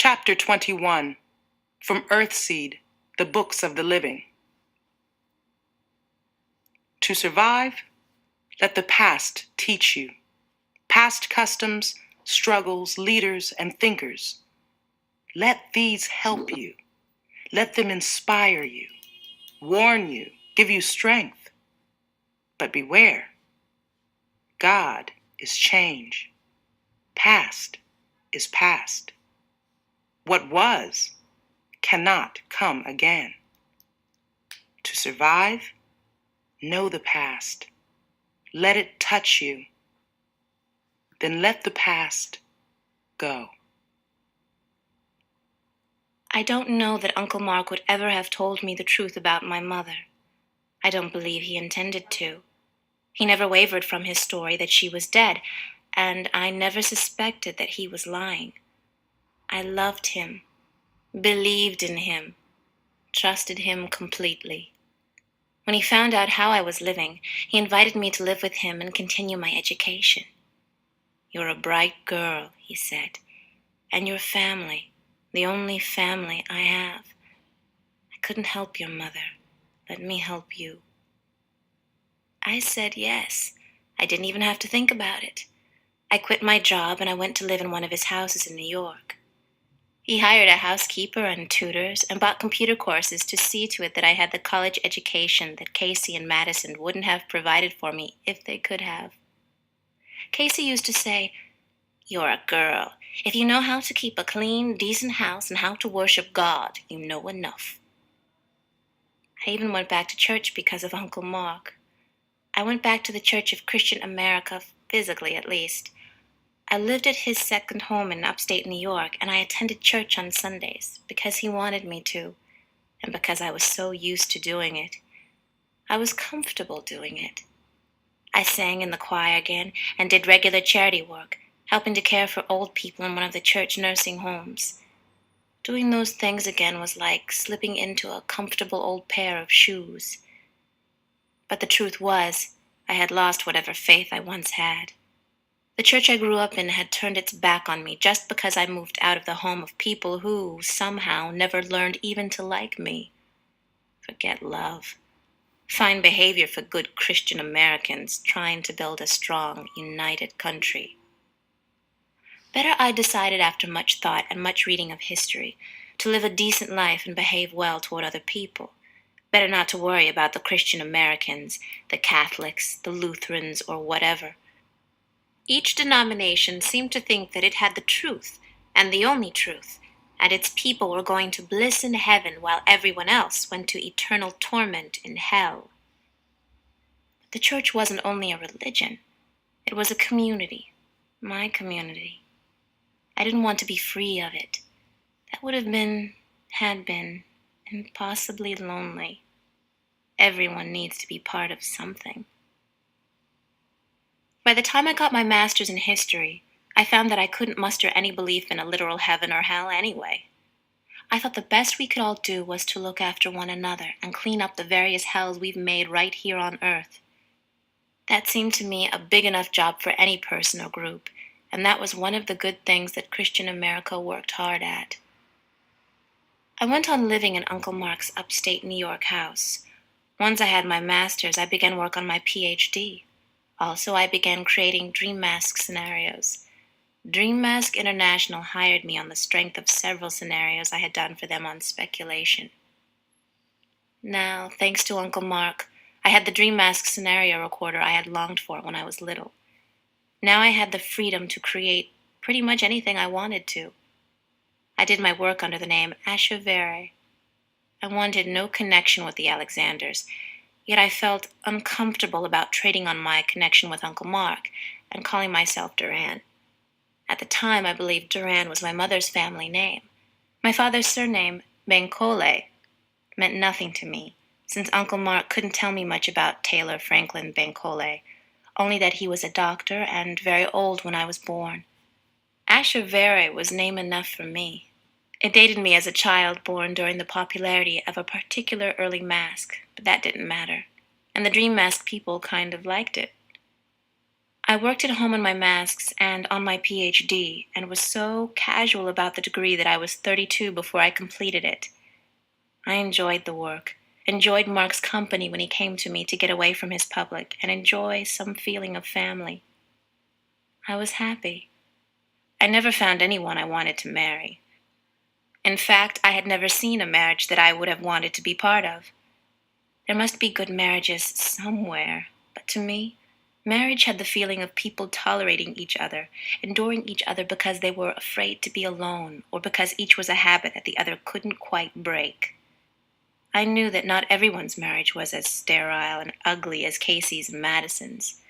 Chapter 21, from Earthseed, the Books of the Living. To survive, let the past teach you. Past customs, struggles, leaders, and thinkers. Let these help you. Let them inspire you, warn you, give you strength. But beware, God is change. Past is past. What was cannot come again. To survive, know the past. Let it touch you. Then let the past go. I don't know that Uncle Mark would ever have told me the truth about my mother. I don't believe he intended to. He never wavered from his story that she was dead, and I never suspected that he was lying. I loved him, believed in him, trusted him completely. When he found out how I was living, he invited me to live with him and continue my education. "You're a bright girl," he said, "and your family, the only family I have. I couldn't help your mother. Let me help you." I said yes. I didn't even have to think about it. I quit my job and I went to live in one of his houses in New York. He hired a housekeeper and tutors and bought computer courses to see to it that I had the college education that Casey and Madison wouldn't have provided for me if they could have. Casey used to say, "You're a girl. If you know how to keep a clean, decent house and how to worship God, you know enough." I even went back to church because of Uncle Mark. I went back to the Church of Christian America, physically at least. I lived at his second home in upstate New York, and I attended church on Sundays because he wanted me to, and because I was so used to doing it. I was comfortable doing it. I sang in the choir again and did regular charity work, helping to care for old people in one of the church nursing homes. Doing those things again was like slipping into a comfortable old pair of shoes. But the truth was, I had lost whatever faith I once had. The church I grew up in had turned its back on me just because I moved out of the home of people who, somehow, never learned even to like me. Forget love. Fine behavior for good Christian Americans trying to build a strong, united country. Better, I decided after much thought and much reading of history, to live a decent life and behave well toward other people. Better not to worry about the Christian Americans, the Catholics, the Lutherans, or whatever. Each denomination seemed to think that it had the truth, and the only truth, and its people were going to bliss in heaven while everyone else went to eternal torment in hell. But the church wasn't only a religion. It was a community, my community. I didn't want to be free of it. That would have been, had been, impossibly lonely. Everyone needs to be part of something. By the time I got my master's in history, I found that I couldn't muster any belief in a literal heaven or hell anyway. I thought the best we could all do was to look after one another and clean up the various hells we've made right here on Earth. That seemed to me a big enough job for any person or group, and that was one of the good things that Christian America worked hard at. I went on living in Uncle Mark's upstate New York house. Once I had my master's, I began work on my PhD. Also, I began creating Dream Mask scenarios. Dream Mask International hired me on the strength of several scenarios I had done for them on speculation. Now, thanks to Uncle Mark, I had the Dream Mask scenario recorder I had longed for when I was little. Now I had the freedom to create pretty much anything I wanted to. I did my work under the name Asha Vere. I wanted no connection with the Alexanders, yet I felt uncomfortable about trading on my connection with Uncle Mark and calling myself Duran. At the time, I believed Duran was my mother's family name. My father's surname, Benkole, meant nothing to me, since Uncle Mark couldn't tell me much about Taylor Franklin Benkole, only that he was a doctor and very old when I was born. Asha Vere was name enough for me. It dated me as a child born during the popularity of a particular early mask, but that didn't matter, and the Dream Mask people kind of liked it. I worked at home on my masks and on my PhD, and was so casual about the degree that I was 32 before I completed it. I enjoyed the work, enjoyed Mark's company when he came to me to get away from his public, and enjoy some feeling of family. I was happy. I never found anyone I wanted to marry. In fact, I had never seen a marriage that I would have wanted to be part of. There must be good marriages somewhere, but to me, marriage had the feeling of people tolerating each other, enduring each other because they were afraid to be alone, or because each was a habit that the other couldn't quite break. I knew that not everyone's marriage was as sterile and ugly as Casey's and Madison's.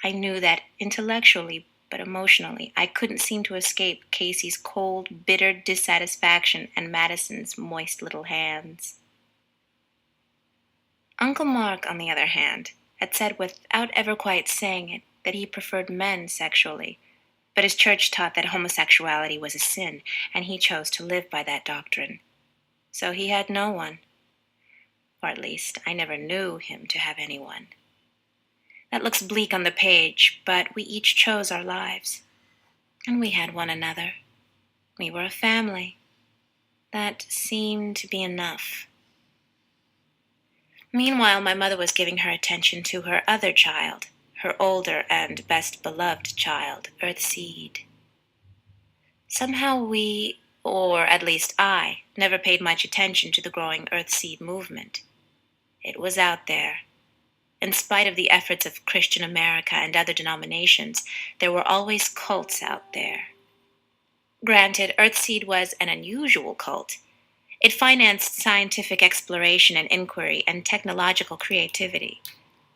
I knew that intellectually, but emotionally, I couldn't seem to escape Casey's cold, bitter dissatisfaction and Madison's moist little hands. Uncle Mark, on the other hand, had said without ever quite saying it that he preferred men sexually, but his church taught that homosexuality was a sin, and he chose to live by that doctrine. So he had no one. Or at least, I never knew him to have anyone. That looks bleak on the page, but we each chose our lives. And we had one another. We were a family. That seemed to be enough. Meanwhile, my mother was giving her attention to her other child, her older and best beloved child, Earthseed. Somehow we, or at least I, never paid much attention to the growing Earthseed movement. It was out there. In spite of the efforts of Christian America and other denominations, there were always cults out there. Granted, Earthseed was an unusual cult. It financed scientific exploration and inquiry and technological creativity.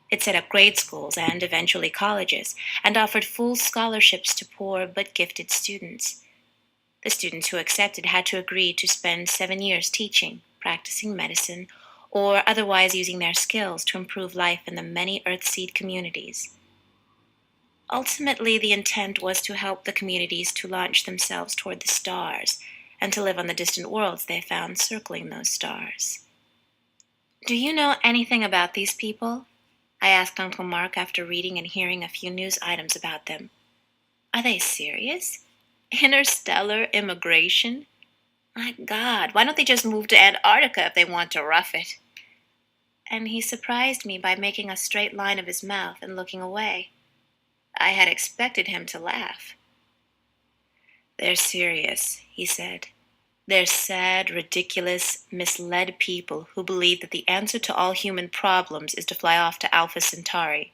It set up grade schools and eventually colleges, and offered full scholarships to poor but gifted students. The students who accepted had to agree to spend 7 years teaching, practicing medicine, or otherwise using their skills to improve life in the many Earthseed communities. Ultimately, the intent was to help the communities to launch themselves toward the stars, and to live on the distant worlds they found circling those stars. "Do you know anything about these people?" I asked Uncle Mark after reading and hearing a few news items about them. "Are they serious? Interstellar immigration? My God, why don't they just move to Antarctica if they want to rough it?" And he surprised me by making a straight line of his mouth and looking away. I had expected him to laugh. "They're serious," he said. "They're sad, ridiculous, misled people who believe that the answer to all human problems is to fly off to Alpha Centauri."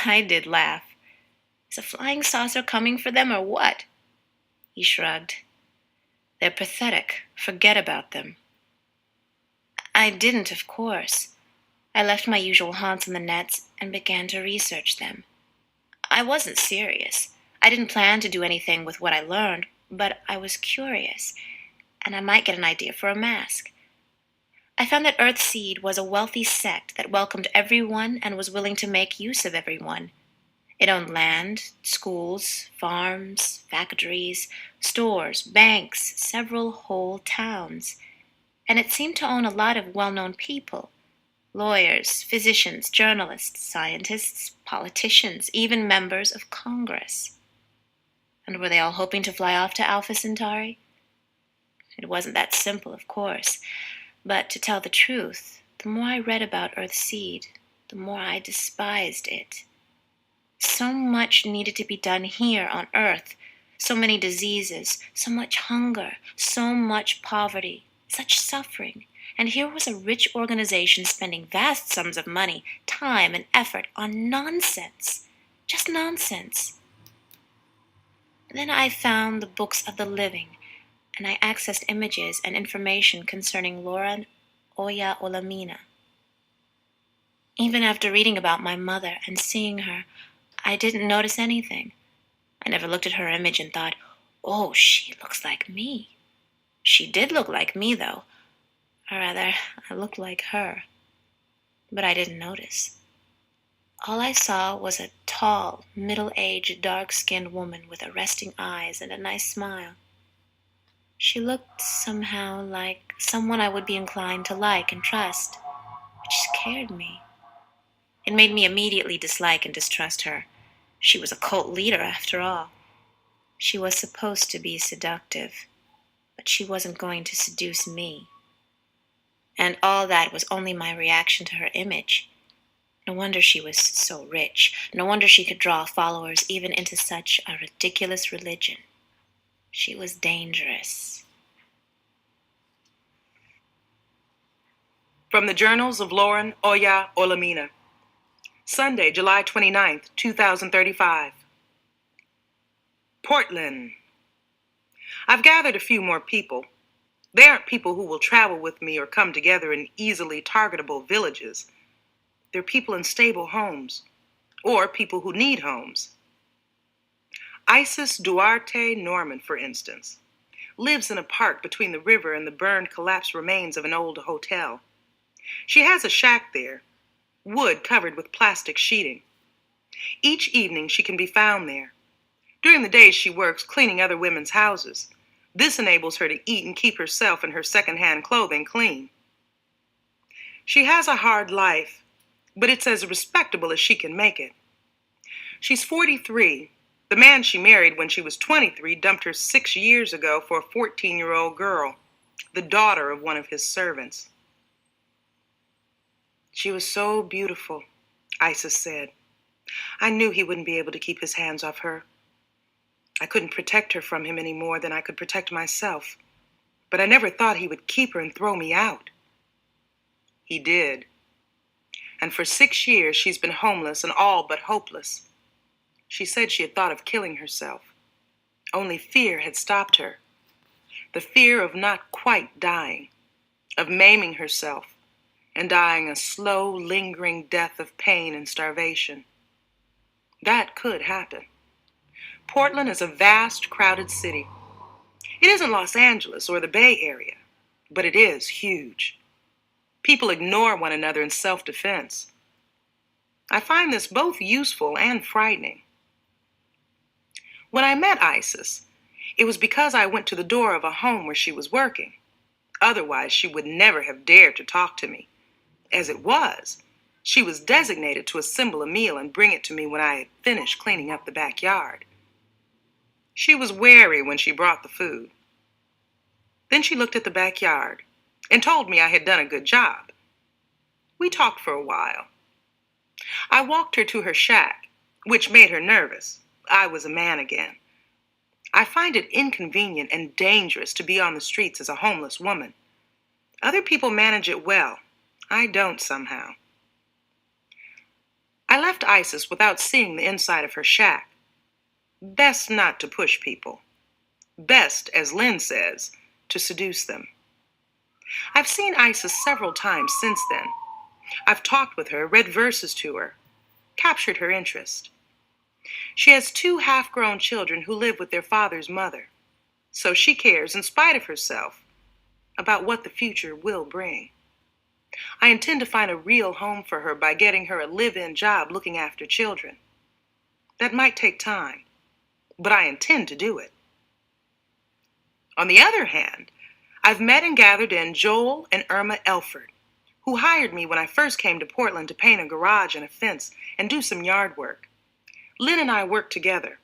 I did laugh. Is a flying saucer coming for them or what? He shrugged. "They're pathetic. Forget about them." I didn't, of course. I left my usual haunts on the nets and began to research them. I wasn't serious. I didn't plan to do anything with what I learned, but I was curious, and I might get an idea for a mask. I found that Earthseed was a wealthy sect that welcomed everyone and was willing to make use of everyone. It owned land, schools, farms, factories, stores, banks, several whole towns. And it seemed to own a lot of well-known people: lawyers, physicians, journalists, scientists, politicians, even members of Congress. And were they all hoping to fly off to Alpha Centauri? It wasn't that simple, of course. But to tell the truth, the more I read about Earthseed, the more I despised it. So much needed to be done here on Earth. So many diseases, so much hunger, so much poverty, such suffering. And here was a rich organization spending vast sums of money, time, and effort on nonsense. Just nonsense. Then I found the books of the living, and I accessed images and information concerning Lauren Oya Olamina. Even after reading about my mother and seeing her, I didn't notice anything. I never looked at her image and thought, "Oh, she looks like me." She did look like me, though. Or rather, I looked like her. But I didn't notice. All I saw was a tall, middle-aged, dark-skinned woman with arresting eyes and a nice smile. She looked somehow like someone I would be inclined to like and trust, which scared me. It made me immediately dislike and distrust her. She was a cult leader, after all. She was supposed to be seductive, but she wasn't going to seduce me. And all that was only my reaction to her image. No wonder she was so rich. No wonder she could draw followers even into such a ridiculous religion. She was dangerous. From the Journals of Lauren Oya Olamina. Sunday, July 29th, 2035. Portland. I've gathered a few more people. They aren't people who will travel with me or come together in easily targetable villages. They're people in stable homes, or people who need homes. Isis Duarte Norman, for instance, lives in a park between the river and the burned, collapsed remains of an old hotel. She has a shack there, wood covered with plastic sheeting. Each evening she can be found there. During the day she works cleaning other women's houses. This enables her to eat and keep herself and her second-hand clothing clean. She has a hard life, but it's as respectable as she can make it. She's 43. The man she married when she was 23 dumped her 6 years ago for a 14-year-old girl, the daughter of one of his servants. She was so beautiful, Isis said. I knew he wouldn't be able to keep his hands off her. I couldn't protect her from him any more than I could protect myself, but I never thought he would keep her and throw me out. He did. And for 6 years she's been homeless and all but hopeless. She said she had thought of killing herself. Only fear had stopped her. The fear of not quite dying, of maiming herself and dying a slow, lingering death of pain and starvation. That could happen. Portland is a vast, crowded city. It isn't Los Angeles or the Bay Area, but it is huge. People ignore one another in self-defense. I find this both useful and frightening. When I met Isis, it was because I went to the door of a home where she was working. Otherwise, she would never have dared to talk to me. As it was, she was designated to assemble a meal and bring it to me when I had finished cleaning up the backyard. She was wary when she brought the food. Then she looked at the backyard and told me I had done a good job. We talked for a while. I walked her to her shack, which made her nervous. I was a man again. I find it inconvenient and dangerous to be on the streets as a homeless woman. Other people manage it well. I don't somehow. I left Isis without seeing the inside of her shack. Best not to push people. Best, as Lynn says, to seduce them. I've seen Isis several times since then. I've talked with her, read verses to her, captured her interest. She has 2 half-grown children who live with their father's mother, so she cares, in spite of herself, about what the future will bring. I intend to find a real home for her by getting her a live-in job looking after children. That might take time, but I intend to do it. On the other hand, I've met and gathered in Joel and Irma Elford, who hired me when I first came to Portland to paint a garage and a fence and do some yard work. Lynn and I worked together,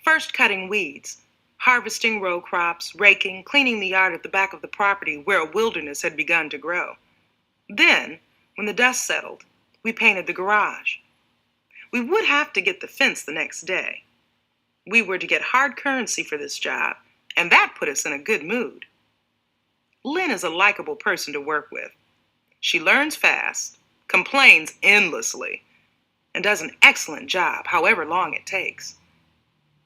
first cutting weeds, harvesting row crops, raking, cleaning the yard at the back of the property where a wilderness had begun to grow. Then, when the dust settled, we painted the garage. We would have to get the fence the next day. We were to get hard currency for this job, and that put us in a good mood. Lynn is a likable person to work with. She learns fast, complains endlessly, and does an excellent job, however long it takes.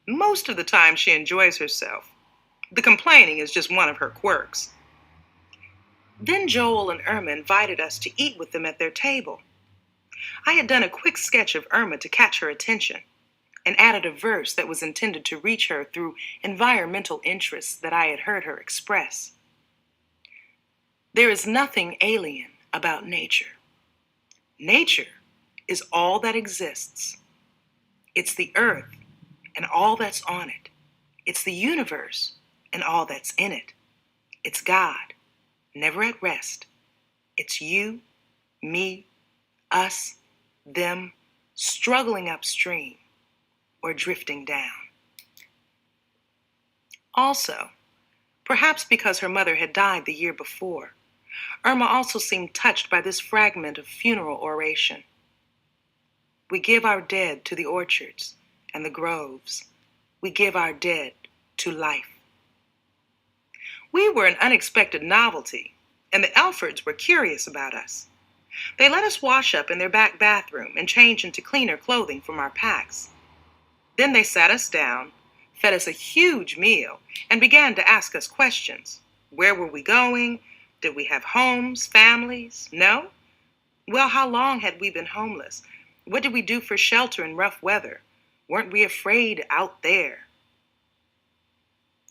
Most of the time she enjoys herself. The complaining is just one of her quirks. Then Joel and Irma invited us to eat with them at their table. I had done a quick sketch of Irma to catch her attention and added a verse that was intended to reach her through environmental interests that I had heard her express. There is nothing alien about nature. Nature is all that exists. It's the earth and all that's on it. It's the universe and all that's in it. It's God, never at rest. It's you, me, us, them, struggling upstream. or drifting down. Also, perhaps because her mother had died the year before, Irma also seemed touched by this fragment of funeral oration. We give our dead to the orchards and the groves. We give our dead to life. We were an unexpected novelty, and the Elfords were curious about us. They let us wash up in their back bathroom and change into cleaner clothing from our packs. Then they sat us down, fed us a huge meal, and began to ask us questions. Where were we going? Did we have homes, families? No? Well, how long had we been homeless? What did we do for shelter in rough weather? Weren't we afraid out there?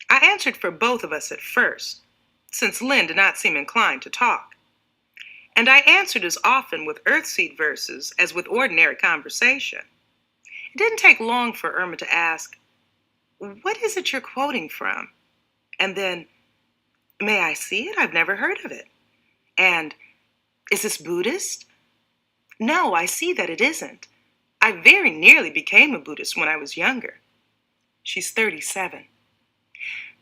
I answered for both of us at first, since Lynn did not seem inclined to talk. And I answered as often with Earthseed verses as with ordinary conversation. It didn't take long for Irma to ask, "What is it you're quoting from?" And then, "May I see it? I've never heard of it." And, "Is this Buddhist?" "No, I see that it isn't. I very nearly became a Buddhist when I was younger." She's 37.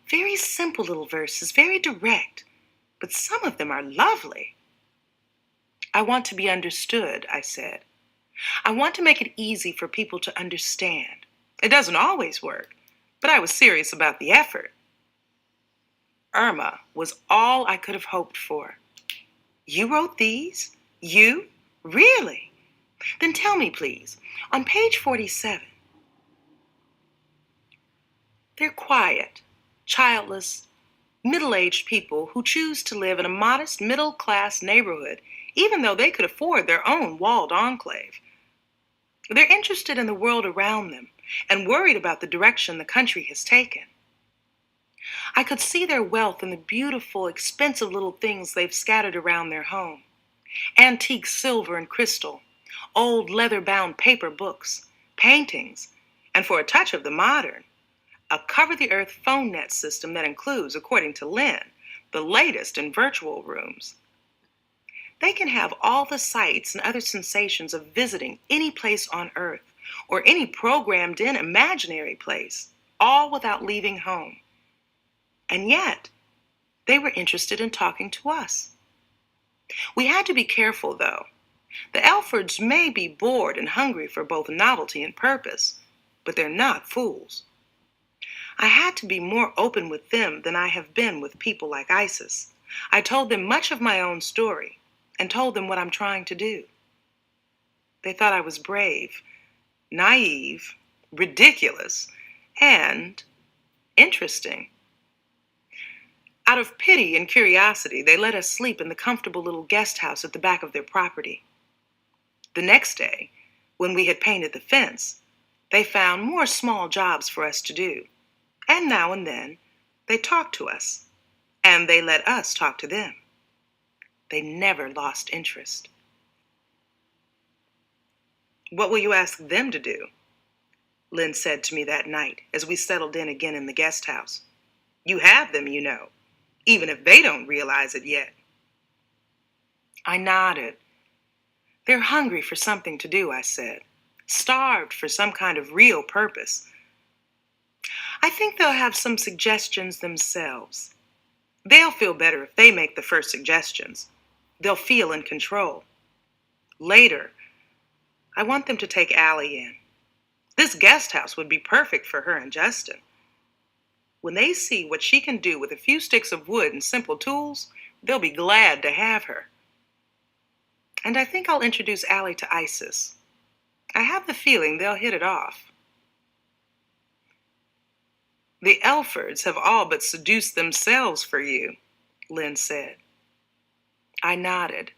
Very simple little verses, very direct, but some of them are lovely. "I want to be understood," I said. "I want to make it easy for people to understand. It doesn't always work, but I was serious about the effort." Irma was all I could have hoped for. "You wrote these? You? Really? Then tell me, please, on page 47. They're quiet, childless, middle-aged people who choose to live in a modest middle-class neighborhood, even though they could afford their own walled enclave. They're interested in the world around them and worried about the direction the country has taken. I could see their wealth in the beautiful, expensive little things they've scattered around their home. Antique silver and crystal, old leather-bound paper books, paintings, and for a touch of the modern, a cover-the-earth phone net system that includes, according to Lynn, the latest in virtual rooms. They can have all the sights and other sensations of visiting any place on earth or any programmed-in imaginary place, all without leaving home. And yet, they were interested in talking to us. We had to be careful, though. The Elfords may be bored and hungry for both novelty and purpose, but they're not fools. I had to be more open with them than I have been with people like Isis. I told them much of my own story and told them what I'm trying to do. They thought I was brave, naive, ridiculous, and interesting. Out of pity and curiosity, they let us sleep in the comfortable little guest house at the back of their property. The next day, when we had painted the fence, they found more small jobs for us to do. And now and then, they talked to us, and they let us talk to them. They never lost interest. "What will you ask them to do?" Lynn said to me that night as we settled in again in the guest house. "You have them, you know, even if they don't realize it yet." I nodded. "They're hungry for something to do," I said, "starved for some kind of real purpose. I think they'll have some suggestions themselves. They'll feel better if they make the first suggestions. They'll feel in control. Later, I want them to take Allie in. This guest house would be perfect for her and Justin. When they see what she can do with a few sticks of wood and simple tools, they'll be glad to have her. And I think I'll introduce Allie to Isis. I have the feeling they'll hit it off." "The Elfords have all but seduced themselves for you," Lynn said. I nodded.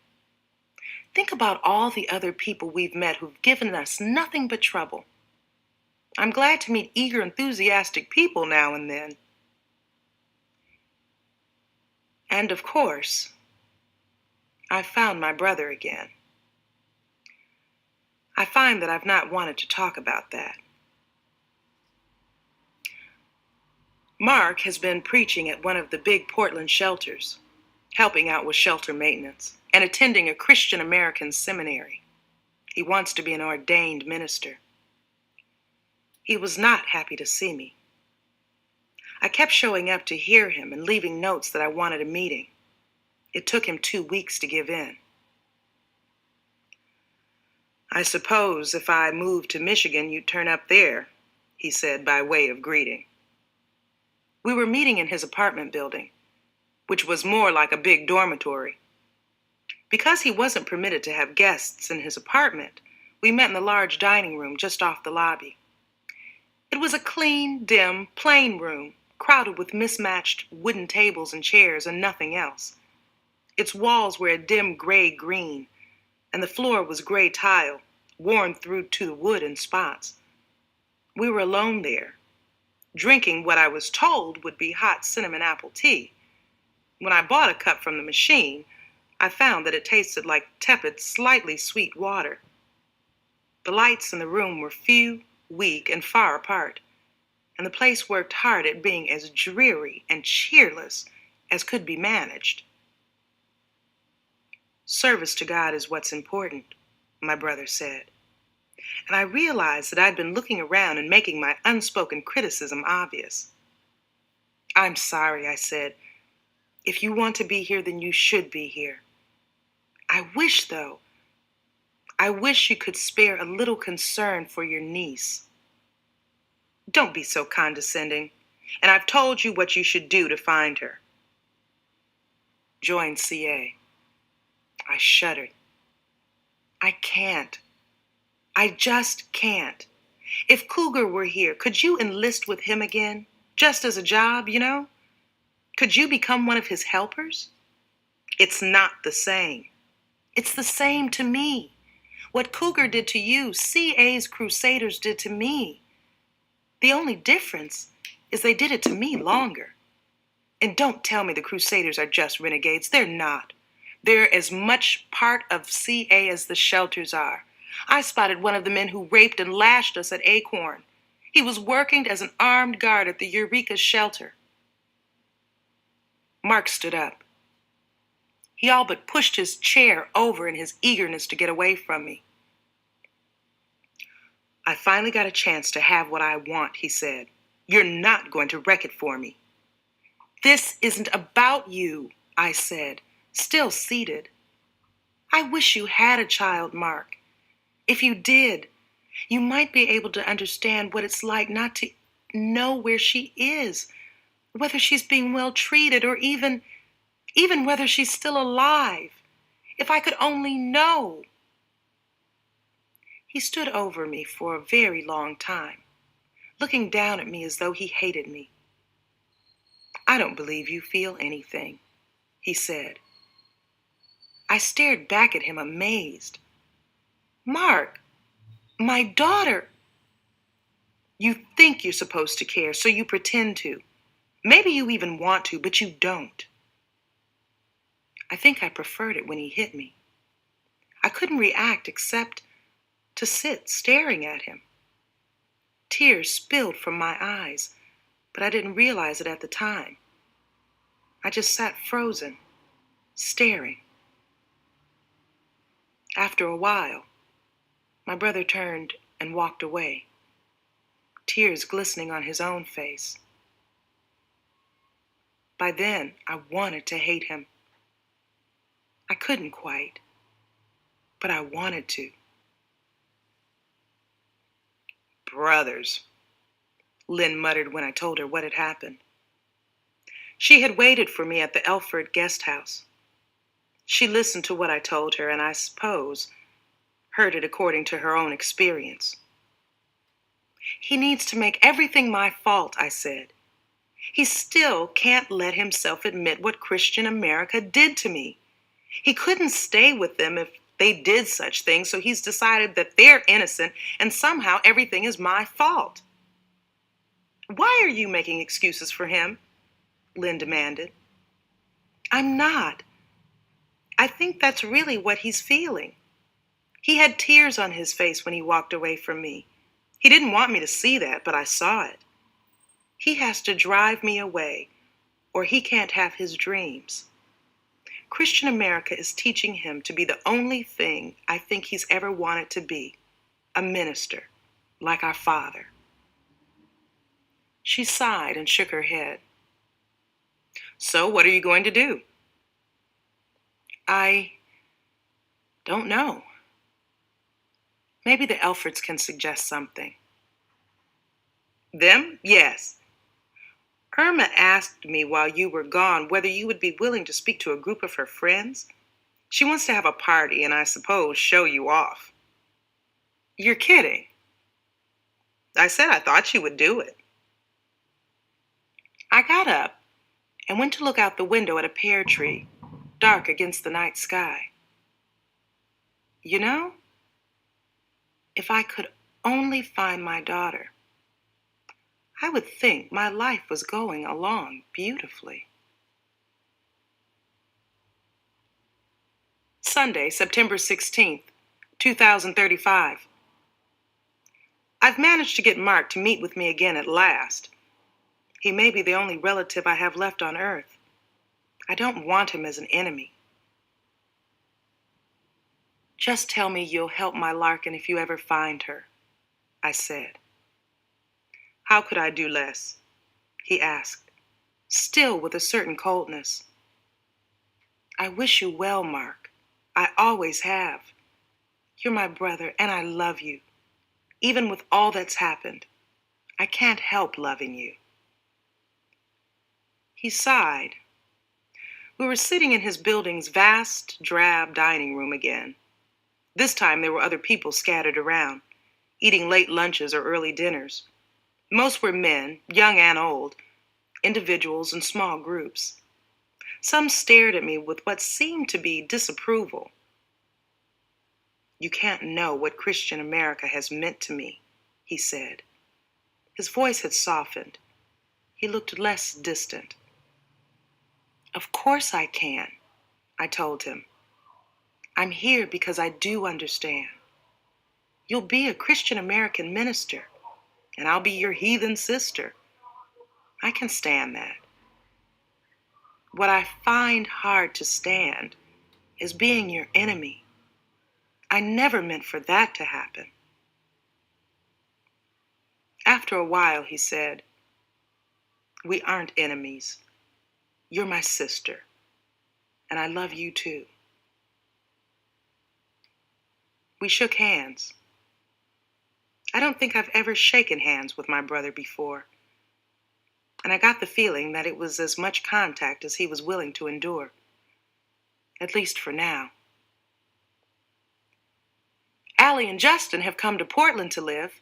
"Think about all the other people we've met who've given us nothing but trouble. I'm glad to meet eager, enthusiastic people now and then. And of course, I've found my brother again. I find that I've not wanted to talk about that. Mark has been preaching at one of the big Portland shelters, helping out with shelter maintenance, and attending a Christian American seminary. He wants to be an ordained minister. He was not happy to see me. I kept showing up to hear him and leaving notes that I wanted a meeting. It took him 2 weeks to give in. "I suppose if I moved to Michigan, you'd turn up there," he said by way of greeting. We were meeting in his apartment building, which was more like a big dormitory. Because he wasn't permitted to have guests in his apartment, we met in the large dining room just off the lobby. It was a clean, dim, plain room, crowded with mismatched wooden tables and chairs and nothing else. Its walls were a dim gray-green, and the floor was gray tile, worn through to the wood in spots. We were alone there, drinking what I was told would be hot cinnamon apple tea. When I bought a cup from the machine, I found that it tasted like tepid, slightly sweet water. The lights in the room were few, weak, and far apart, and the place worked hard at being as dreary and cheerless as could be managed. "Service to God is what's important," my brother said, and I realized that I'd been looking around and making my unspoken criticism obvious. "I'm sorry," I said. "If you want to be here, then you should be here. I wish you could spare a little concern for your niece." "Don't be so condescending, and I've told you what you should do to find her." "Join CA." I shuddered. "I can't. I just can't. If Cougar were here, could you enlist with him again? Just as a job, you know? Could you become one of his helpers? It's not the same. It's the same to me. What Cougar did to you, CA's Crusaders did to me. The only difference is they did it to me longer. And don't tell me the Crusaders are just renegades. They're not. They're as much part of CA as the shelters are. I spotted one of the men who raped and lashed us at Acorn. He was working as an armed guard at the Eureka shelter." Mark stood up. He all but pushed his chair over in his eagerness to get away from me. "I finally got a chance to have what I want," he said. "You're not going to wreck it for me." "This isn't about you," I said, still seated. "I wish you had a child, Mark. If you did, you might be able to understand what it's like not to know where she is, whether she's being well treated, or even whether she's still alive. If I could only know." He stood over me for a very long time, looking down at me as though he hated me. "I don't believe you feel anything," he said. I stared back at him, amazed. "Mark, my daughter." "You think you're supposed to care, so you pretend to. Maybe you even want to, but you don't." I think I preferred it when he hit me. I couldn't react except to sit staring at him. Tears spilled from my eyes, but I didn't realize it at the time. I just sat frozen, staring. After a while, my brother turned and walked away, tears glistening on his own face. By then, I wanted to hate him. I couldn't quite, but I wanted to. "Brothers," Lynn muttered when I told her what had happened. She had waited for me at the Elford guest house. She listened to what I told her, and I suppose heard it according to her own experience. "He needs to make everything my fault," I said. "He still can't let himself admit what Christian America did to me. He couldn't stay with them if they did such things, so he's decided that they're innocent and somehow everything is my fault." "Why are you making excuses for him?" Lynn demanded. "I'm not. I think that's really what he's feeling. He had tears on his face when he walked away from me. He didn't want me to see that, but I saw it. He has to drive me away, or he can't have his dreams. Christian America is teaching him to be the only thing I think he's ever wanted to be, a minister, like our father." She sighed and shook her head. So, what are you going to do? I don't know. Maybe the Elfords can suggest something. Them? Yes. Irma asked me while you were gone whether you would be willing to speak to a group of her friends. She wants to have a party and I suppose show you off. You're kidding. I said I thought she would do it. I got up and went to look out the window at a pear tree, dark against the night sky. You know, if I could only find my daughter, I would think my life was going along beautifully. Sunday, September 16th, 2035. I've managed to get Mark to meet with me again at last. He may be the only relative I have left on Earth. I don't want him as an enemy. Just tell me you'll help my Larkin if you ever find her, I said. How could I do less? He asked, still with a certain coldness. I wish you well, Mark. I always have. You're my brother, and I love you. Even with all that's happened, I can't help loving you. He sighed. We were sitting in his building's vast, drab dining room again. This time there were other people scattered around, eating late lunches or early dinners. Most were men, young and old, individuals in small groups. Some stared at me with what seemed to be disapproval. You can't know what Christian America has meant to me, he said. His voice had softened. He looked less distant. Of course I can, I told him. I'm here because I do understand. You'll be a Christian American minister, and I'll be your heathen sister. I can stand that. What I find hard to stand is being your enemy. I never meant for that to happen. After a while, he said, we aren't enemies. You're my sister, and I love you too. We shook hands. I don't think I've ever shaken hands with my brother before, and I got the feeling that it was as much contact as he was willing to endure, at least for now. Allie and Justin have come to Portland to live.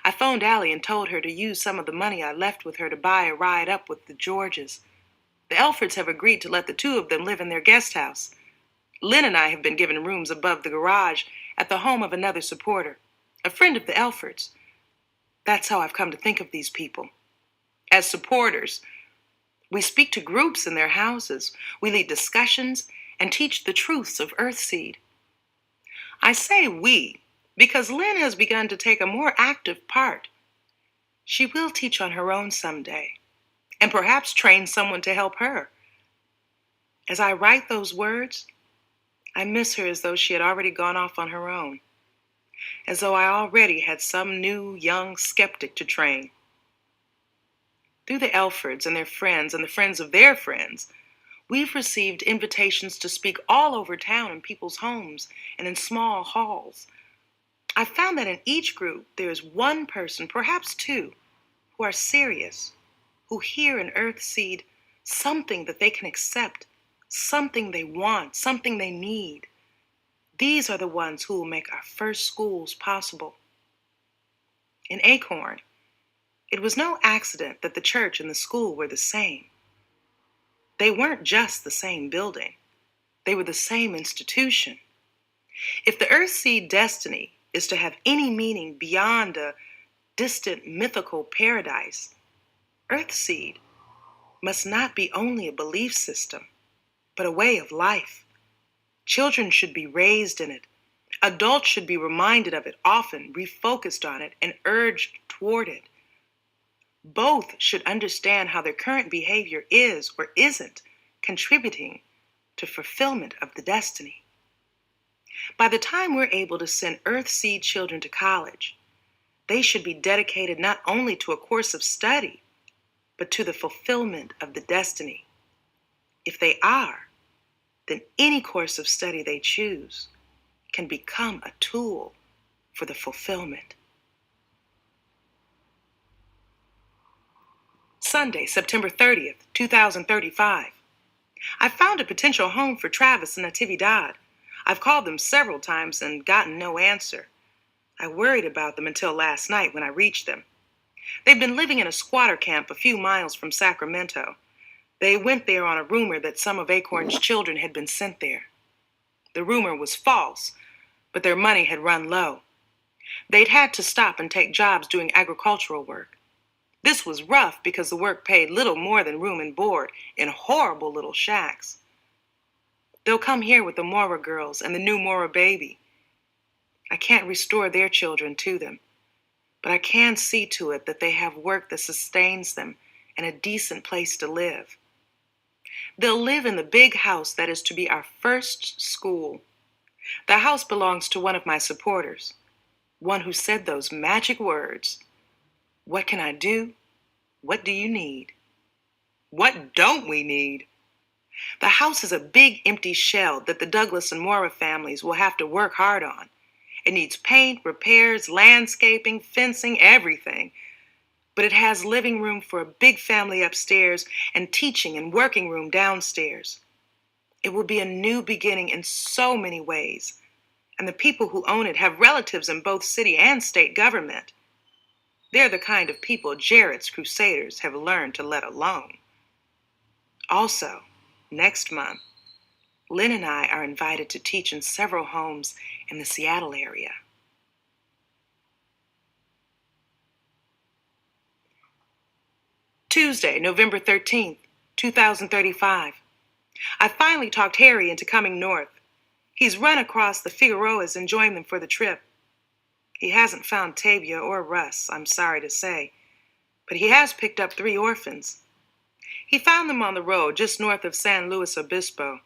I phoned Allie and told her to use some of the money I left with her to buy a ride up with the Georges. The Elfords have agreed to let the two of them live in their guest house. Lynn and I have been given rooms above the garage at the home of another supporter, a friend of the Elfords. That's how I've come to think of these people. As supporters, we speak to groups in their houses. We lead discussions and teach the truths of Earthseed. I say we because Lynn has begun to take a more active part. She will teach on her own someday, and perhaps train someone to help her. As I write those words, I miss her as though she had already gone off on her own, as though I already had some new young skeptic to train. Through the Elfords and their friends and the friends of their friends, we've received invitations to speak all over town in people's homes and in small halls. I've found that in each group there is one person, perhaps two, who are serious, who hear in Earthseed something that they can accept, something they want, something they need. These are the ones who will make our first schools possible. In Acorn, it was no accident that the church and the school were the same. They weren't just the same building. They were the same institution. If the Earthseed destiny is to have any meaning beyond a distant mythical paradise, Earthseed must not be only a belief system, but a way of life. Children should be raised in it. Adults should be reminded of it often, refocused on it, and urged toward it. Both should understand how their current behavior is or isn't contributing to fulfillment of the destiny. By the time we're able to send Earthseed children to college, they should be dedicated not only to a course of study, but to the fulfillment of the destiny. If they are, then any course of study they choose can become a tool for the fulfillment. Sunday, September 30th, 2035. I've found a potential home for Travis and Natividad. I've called them several times and gotten no answer. I worried about them until last night when I reached them. They've been living in a squatter camp a few miles from Sacramento. They went there on a rumor that some of Acorn's children had been sent there. The rumor was false, but their money had run low. They'd had to stop and take jobs doing agricultural work. This was rough because the work paid little more than room and board in horrible little shacks. They'll come here with the Mora girls and the new Mora baby. I can't restore their children to them, but I can see to it that they have work that sustains them and a decent place to live. They'll live in the big house that is to be our first school. The house belongs to one of my supporters, one who said those magic words, "What can I do? What do you need? What don't we need?" The house is a big empty shell that the Douglas and Mora families will have to work hard on. It needs paint, repairs, landscaping, fencing, everything. But it has living room for a big family upstairs and teaching and working room downstairs. It will be a new beginning in so many ways, and the people who own it have relatives in both city and state government. They're the kind of people Jarrett's Crusaders have learned to let alone. Also, next month, Lynn and I are invited to teach in several homes in the Seattle area. Tuesday, November 13th, 2035. I finally talked Harry into coming north. He's run across the Figueroas and joined them for the trip. He hasn't found Tavia or Russ, I'm sorry to say, but he has picked up 3 orphans. He found them on the road just north of San Luis Obispo.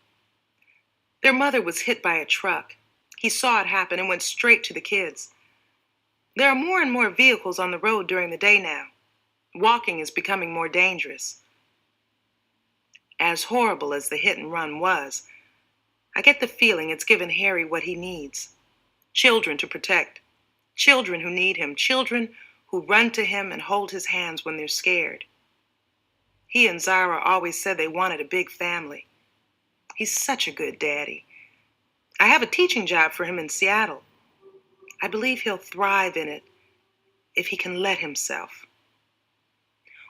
Their mother was hit by a truck. He saw it happen and went straight to the kids. There are more and more vehicles on the road during the day now. Walking is becoming more dangerous. As horrible as the hit and run was, I get the feeling it's given Harry what he needs. Children to protect. Children who need him. Children who run to him and hold his hands when they're scared. He and Zara always said they wanted a big family. He's such a good daddy. I have a teaching job for him in Seattle. I believe he'll thrive in it if he can let himself.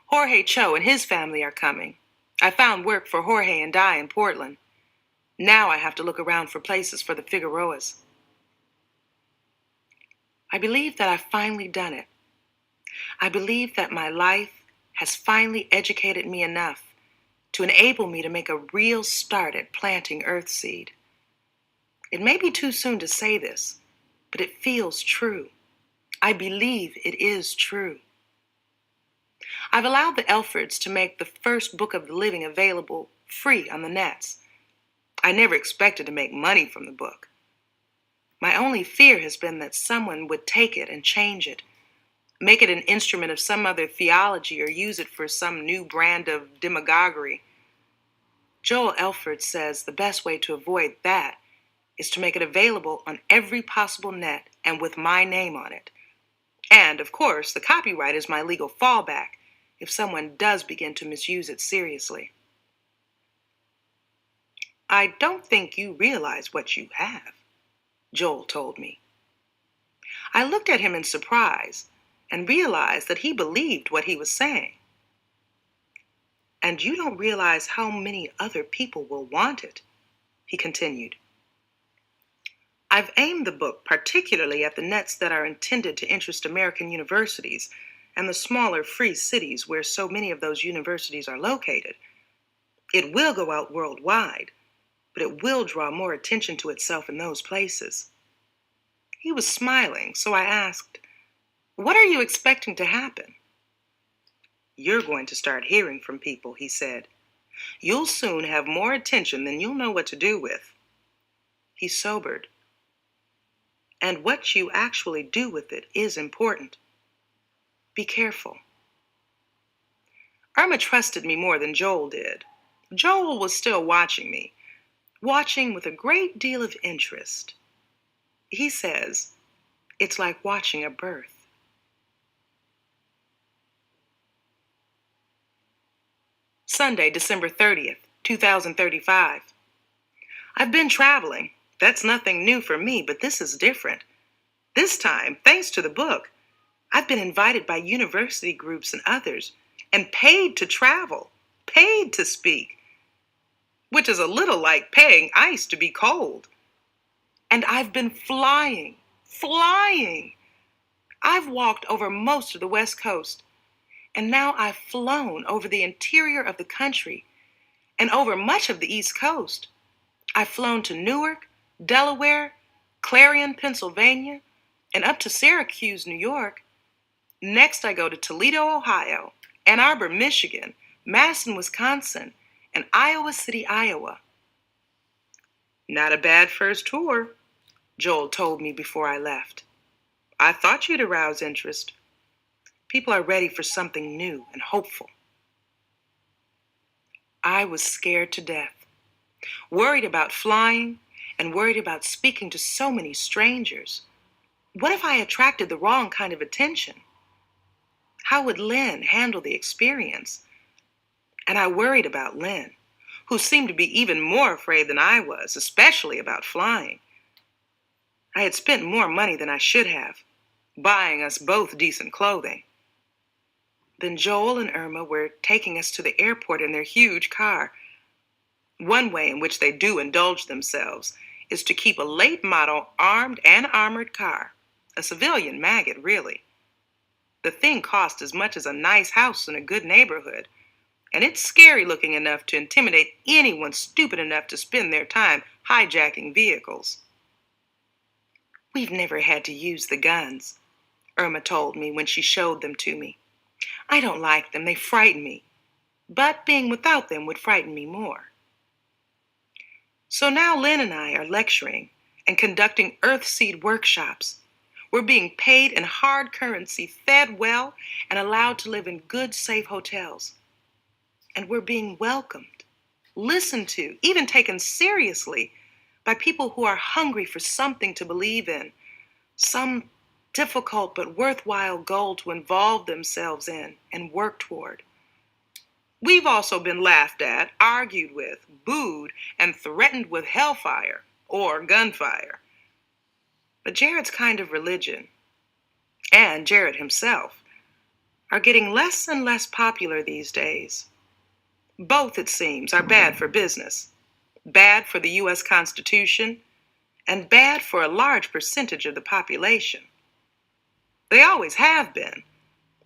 Jorge Cho and his family are coming. I found work for Jorge and Di in Portland. Now I have to look around for places for the Figueroas. I believe that I've finally done it. I believe that my life has finally educated me enough to enable me to make a real start at planting Earthseed. It may be too soon to say this, but it feels true. I believe it is true. I've allowed the Elfords to make the first book of the living available free on the nets. I never expected to make money from the book. My only fear has been that someone would take it and change it, make it an instrument of some other theology or use it for some new brand of demagoguery. Joel Elford says the best way to avoid that is to make it available on every possible net and with my name on it. And, of course, the copyright is my legal fallback if someone does begin to misuse it seriously. "I don't think you realize what you have," Joel told me. I looked at him in surprise and realized that he believed what he was saying. "And you don't realize how many other people will want it," he continued. "I've aimed the book particularly at the nets that are intended to interest American universities and the smaller free cities where so many of those universities are located. It will go out worldwide, but it will draw more attention to itself in those places." He was smiling, so I asked, "What are you expecting to happen?" "You're going to start hearing from people," he said. "You'll soon have more attention than you'll know what to do with." He sobered. "And what you actually do with it is important. Be careful." Irma trusted me more than Joel did. Joel was still watching me, watching with a great deal of interest. He says, it's like watching a birth. Sunday, December 30th, 2035. I've been traveling. That's nothing new for me, but this is different. This time, thanks to the book, I've been invited by university groups and others and paid to travel, paid to speak, which is a little like paying ice to be cold. And I've been flying. I've walked over most of the West Coast, and now I've flown over the interior of the country and over much of the East Coast. I've flown to Newark, Delaware, Clarion, Pennsylvania, and up to Syracuse, New York. Next, I go to Toledo, Ohio, Ann Arbor, Michigan, Madison, Wisconsin, and Iowa City, Iowa. Not a bad first tour, Joel told me before I left. I thought you'd arouse interest. People are ready for something new and hopeful. I was scared to death, worried about flying and worried about speaking to so many strangers. What if I attracted the wrong kind of attention? How would Lynn handle the experience? And I worried about Lynn, who seemed to be even more afraid than I was, especially about flying. I had spent more money than I should have, buying us both decent clothing. Then Joel and Irma were taking us to the airport in their huge car. One way in which they do indulge themselves is to keep a late model armed and armored car, a civilian maggot, really. The thing cost as much as a nice house in a good neighborhood, and it's scary looking enough to intimidate anyone stupid enough to spend their time hijacking vehicles. We've never had to use the guns, Irma told me when she showed them to me. I don't like them, they frighten me, but being without them would frighten me more. So now Lynn and I are lecturing and conducting Earthseed workshops. We're being paid in hard currency, fed well, and allowed to live in good, safe hotels. And we're being welcomed, listened to, even taken seriously by people who are hungry for something to believe in, some difficult but worthwhile goal to involve themselves in and work toward. We've also been laughed at, argued with, booed, and threatened with hellfire or gunfire. But Jared's kind of religion, and Jared himself, are getting less and less popular these days. Both, it seems, are bad for business, bad for the U.S. Constitution, and bad for a large percentage of the population. They always have been,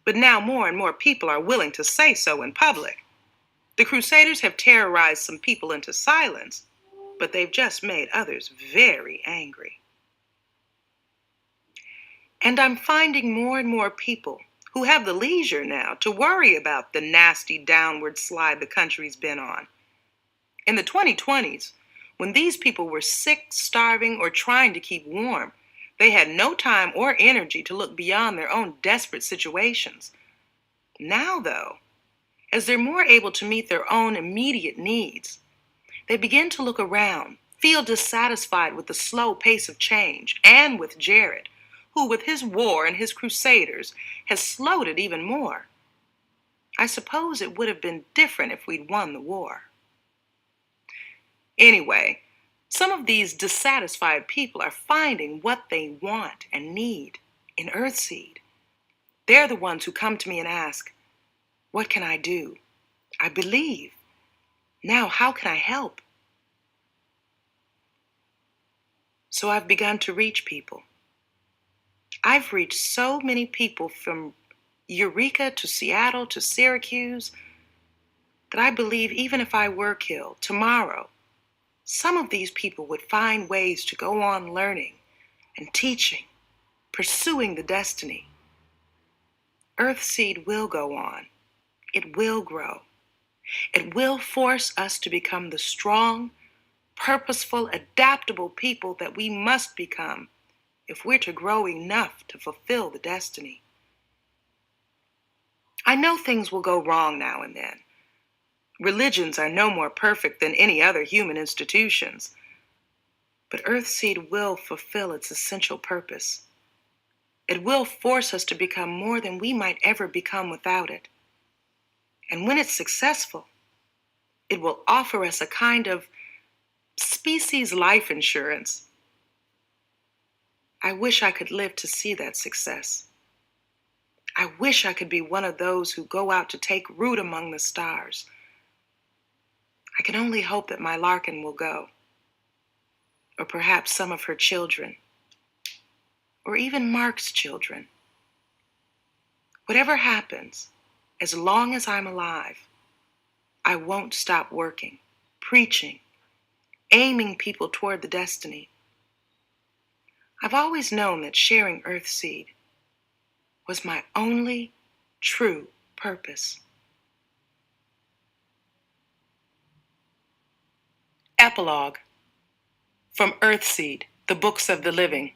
but now more and more people are willing to say so in public. The Crusaders have terrorized some people into silence, but they've just made others very angry. And I'm finding more and more people who have the leisure now to worry about the nasty downward slide the country's been on. In the 2020s, when these people were sick, starving, or trying to keep warm, they had no time or energy to look beyond their own desperate situations. Now, though, as they're more able to meet their own immediate needs, they begin to look around, feel dissatisfied with the slow pace of change, and with Jared, who with his war and his crusaders has slowed it even more. I suppose it would have been different if we'd won the war. Anyway, some of these dissatisfied people are finding what they want and need in Earthseed. They're the ones who come to me and ask, what can I do? I believe. Now, how can I help? So I've begun to reach people. I've reached so many people from Eureka to Seattle to Syracuse that I believe even if I were killed tomorrow, some of these people would find ways to go on learning and teaching, pursuing the destiny. Earthseed will go on. It will grow. It will force us to become the strong, purposeful, adaptable people that we must become if we're to grow enough to fulfill the destiny. I know things will go wrong now and then. Religions are no more perfect than any other human institutions. But Earthseed will fulfill its essential purpose. It will force us to become more than we might ever become without it. And when it's successful, it will offer us a kind of species life insurance. I wish I could live to see that success. I wish I could be one of those who go out to take root among the stars. I can only hope that my Larkin will go, or perhaps some of her children, or even Mark's children. Whatever happens, as long as I'm alive, I won't stop working, preaching, aiming people toward the destiny. I've always known that sharing Earthseed was my only true purpose. Epilogue from Earthseed, the Books of the Living.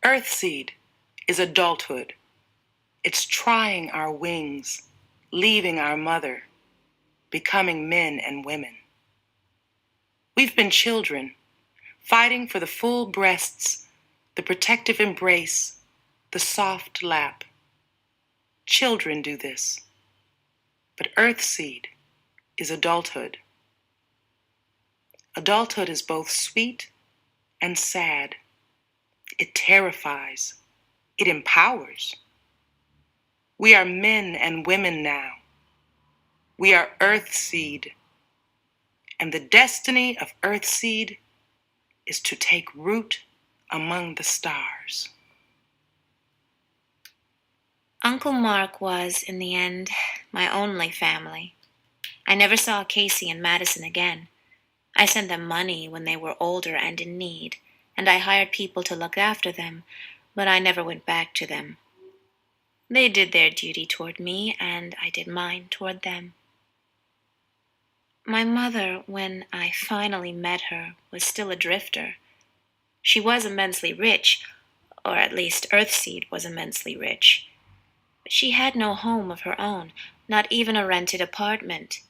Earthseed is adulthood. It's trying our wings, leaving our mother, becoming men and women. We've been children, fighting for the full breasts, the protective embrace, the soft lap. Children do this. But Earthseed is adulthood. Adulthood is both sweet and sad. It terrifies. It empowers. We are men and women now. We are Earthseed. And the destiny of Earthseed is to take root among the stars. Uncle Mark was, in the end, my only family. I never saw Casey and Madison again. I sent them money when they were older and in need, and I hired people to look after them, but I never went back to them. They did their duty toward me, and I did mine toward them. My mother, when I finally met her, was still a drifter. She was immensely rich, or at least Earthseed was immensely rich. But she had no home of her own, not even a rented apartment.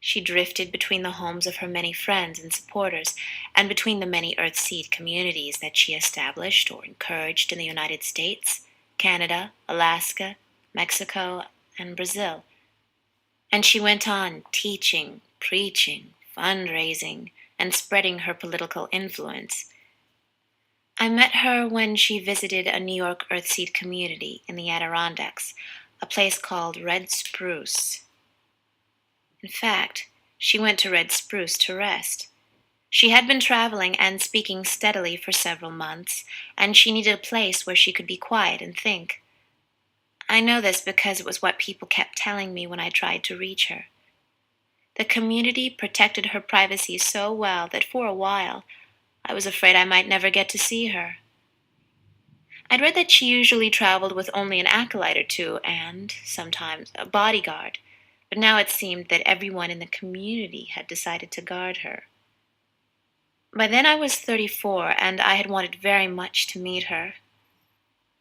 She drifted between the homes of her many friends and supporters, and between the many Earthseed communities that she established or encouraged in the United States, Canada, Alaska, Mexico, and Brazil. And she went on teaching, preaching, fundraising, and spreading her political influence. I met her when she visited a New York Earthseed community in the Adirondacks, a place called Red Spruce. In fact, she went to Red Spruce to rest. She had been traveling and speaking steadily for several months, and she needed a place where she could be quiet and think. I know this because it was what people kept telling me when I tried to reach her. The community protected her privacy so well that for a while, I was afraid I might never get to see her. I'd read that she usually traveled with only an acolyte or two and, sometimes, a bodyguard, but now it seemed that everyone in the community had decided to guard her. By then I was 34, and I had wanted very much to meet her.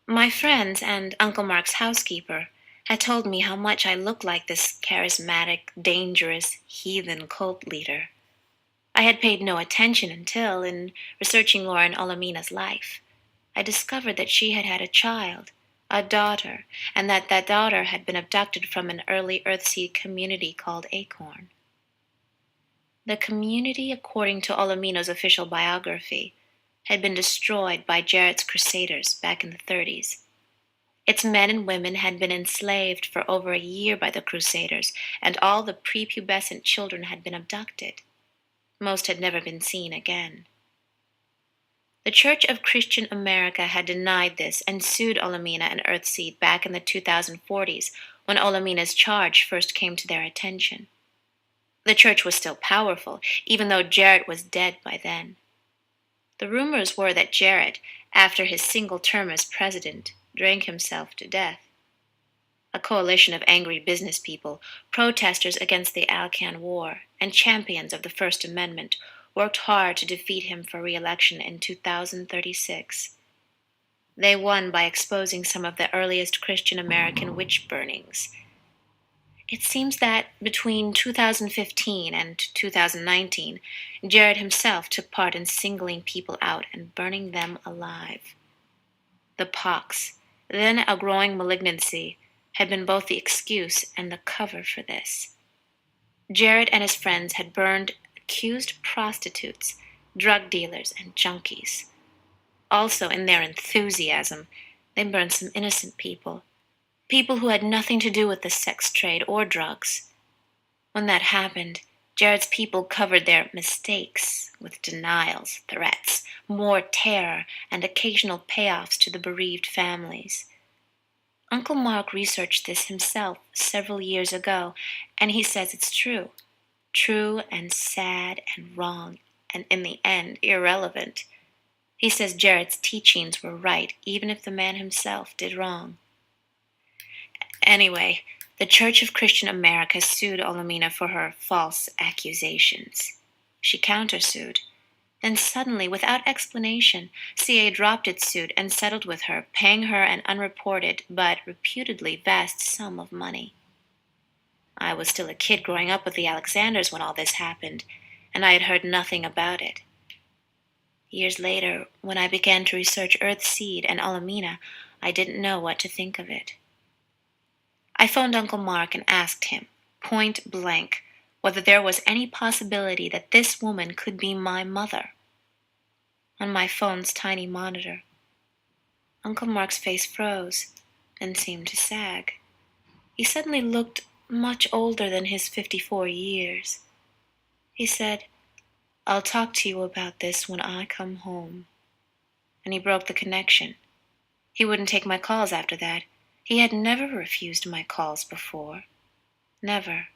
My friends and Uncle Mark's housekeeper had told me how much I looked like this charismatic, dangerous, heathen cult leader. I had paid no attention until, in researching Lauren Olamina's life, I discovered that she had had a child, a daughter, and that daughter had been abducted from an early Earthseed community called Acorn. The community, according to Olamina's official biography, had been destroyed by Jarrett's Crusaders back in the 30s. Its men and women had been enslaved for over a year by the Crusaders, and all the prepubescent children had been abducted. Most had never been seen again. The Church of Christian America had denied this and sued Olamina and Earthseed back in the 2040s when Olamina's charge first came to their attention. The church was still powerful, even though Jarrett was dead by then. The rumors were that Jarrett, after his single term as president, drank himself to death. A coalition of angry business people, protesters against the Alcan War, and champions of the First Amendment worked hard to defeat him for re-election in 2036. They won by exposing some of the earliest Christian American witch burnings. It seems that between 2015 and 2019, Jared himself took part in singling people out and burning them alive. The pox, then a growing malignancy, had been both the excuse and the cover for this. Jared and his friends had burned accused prostitutes, drug dealers, and junkies. Also, in their enthusiasm, they burned some innocent people, people who had nothing to do with the sex trade or drugs. When that happened, Jared's people covered their mistakes with denials, threats, more terror, and occasional payoffs to the bereaved families. Uncle Mark researched this himself several years ago, and he says it's true. True and sad and wrong, and in the end, irrelevant. He says Jared's teachings were right, even if the man himself did wrong. Anyway, the Church of Christian America sued Olamina for her false accusations. She countersued. Then suddenly, without explanation, CA dropped its suit and settled with her, paying her an unreported but reputedly vast sum of money. I was still a kid growing up with the Alexanders when all this happened, and I had heard nothing about it. Years later, when I began to research Earthseed and Olamina, I didn't know what to think of it. I phoned Uncle Mark and asked him, point blank, whether there was any possibility that this woman could be my mother. On my phone's tiny monitor, Uncle Mark's face froze, then seemed to sag. He suddenly looked much older than his 54 years. He said, "I'll talk to you about this when I come home." And he broke the connection. He wouldn't take my calls after that. He had never refused my calls before. Never.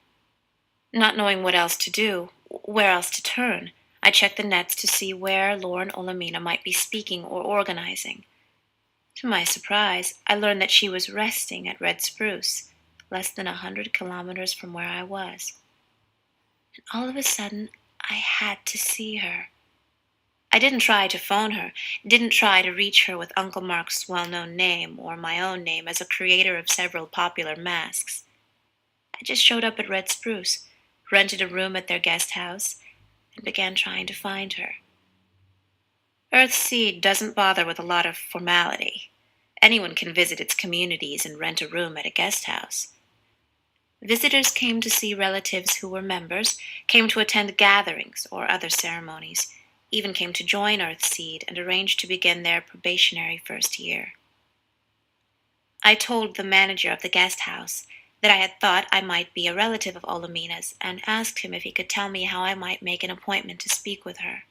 Not knowing what else to do, where else to turn, I checked the nets to see where Lauren Olamina might be speaking or organizing. To my surprise, I learned that she was resting at Red Spruce, less than 100 kilometers from where I was. And all of a sudden, I had to see her. I didn't try to phone her, didn't try to reach her with Uncle Mark's well-known name or my own name as a creator of several popular masks. I just showed up at Red Spruce, rented a room at their guest house, and began trying to find her. Earthseed doesn't bother with a lot of formality. Anyone can visit its communities and rent a room at a guest house. Visitors came to see relatives who were members, came to attend gatherings or other ceremonies, even came to join Earthseed and arranged to begin their probationary first year. I told the manager of the guest house that I had thought I might be a relative of Olamina's and asked him if he could tell me how I might make an appointment to speak with her.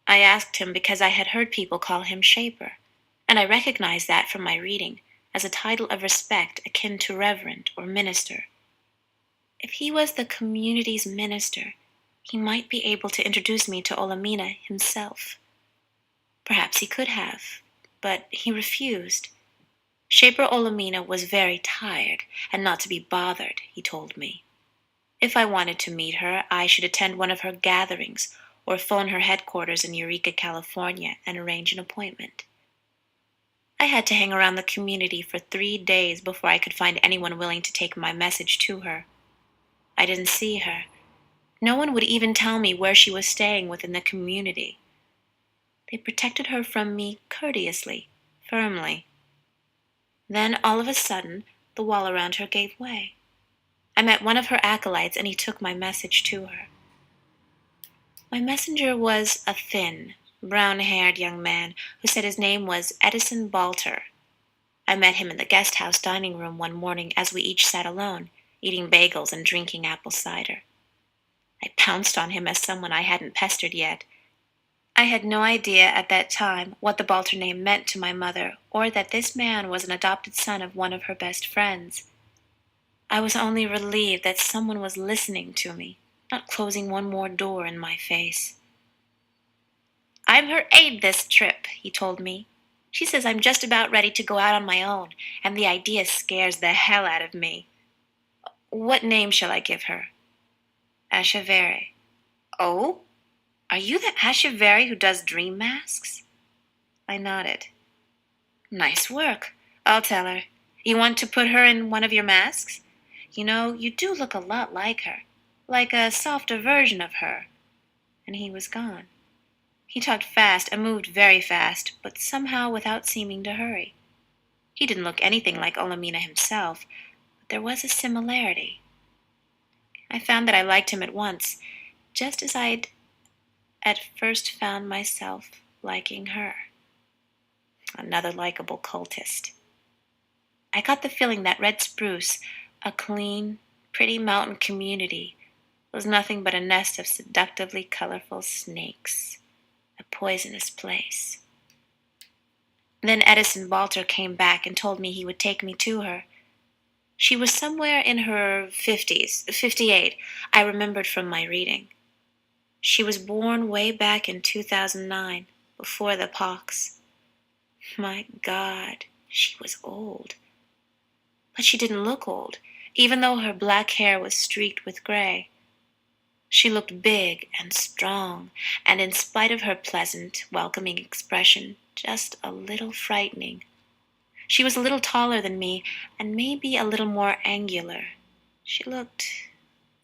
I asked him because I had heard people call him Shaper, and I recognized that from my reading as a title of respect akin to reverend or minister. If he was the community's minister, he might be able to introduce me to Olamina himself. Perhaps he could have, but he refused. Shaper Olamina was very tired and not to be bothered, he told me. If I wanted to meet her, I should attend one of her gatherings or phone her headquarters in Eureka, California, and arrange an appointment. I had to hang around the community for 3 days before I could find anyone willing to take my message to her. I didn't see her. No one would even tell me where she was staying within the community. They protected her from me courteously, firmly. Then, all of a sudden, the wall around her gave way. I met one of her acolytes, and he took my message to her. My messenger was a thin, brown-haired young man who said his name was Edison Balter. I met him in the guest house dining room one morning as we each sat alone, eating bagels and drinking apple cider. I pounced on him as someone I hadn't pestered yet. I had no idea at that time what the Balter name meant to my mother, or that this man was an adopted son of one of her best friends. I was only relieved that someone was listening to me, not closing one more door in my face. "I'm her aide this trip," he told me. "She says I'm just about ready to go out on my own, and the idea scares the hell out of me. What name shall I give her?" "Ashaveri." "Oh? Are you the Ashaveri who does dream masks?" I nodded. Nice work. I'll tell her. You want to put her in one of your masks? You know, you do look a lot like her, like a softer version of her. And he was gone. He talked fast and moved very fast, but somehow without seeming to hurry. He didn't look anything like Olamina himself, but there was a similarity. I found that I liked him at once, just as I'd at first found myself liking her. Another likable cultist. I got the feeling that Red Spruce, a clean, pretty mountain community, was nothing but a nest of seductively colorful snakes, a poisonous place. Then Edison Balter came back and told me he would take me to her. She was somewhere in her 50s, 58, I remembered from my reading. She was born way back in 2009, before the pox. My God, she was old. But she didn't look old, even though her black hair was streaked with gray. She looked big and strong, and in spite of her pleasant, welcoming expression, just a little frightening. She was a little taller than me, and maybe a little more angular. She looked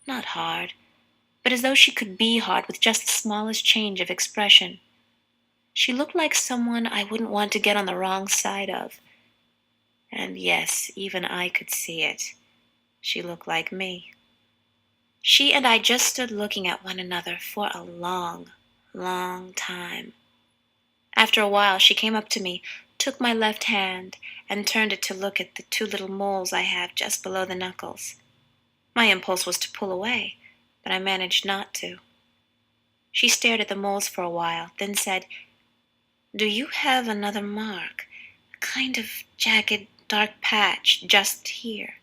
not hard, but as though she could be hard with just the smallest change of expression. She looked like someone I wouldn't want to get on the wrong side of. And yes, even I could see it. She looked like me. She and I just stood looking at one another for a long, long time. After a while, she came up to me, took my left hand, and turned it to look at the two little moles I have just below the knuckles. My impulse was to pull away, but I managed not to. She stared at the moles for a while, then said, "Do you have another mark? A kind of jagged, dark patch just here."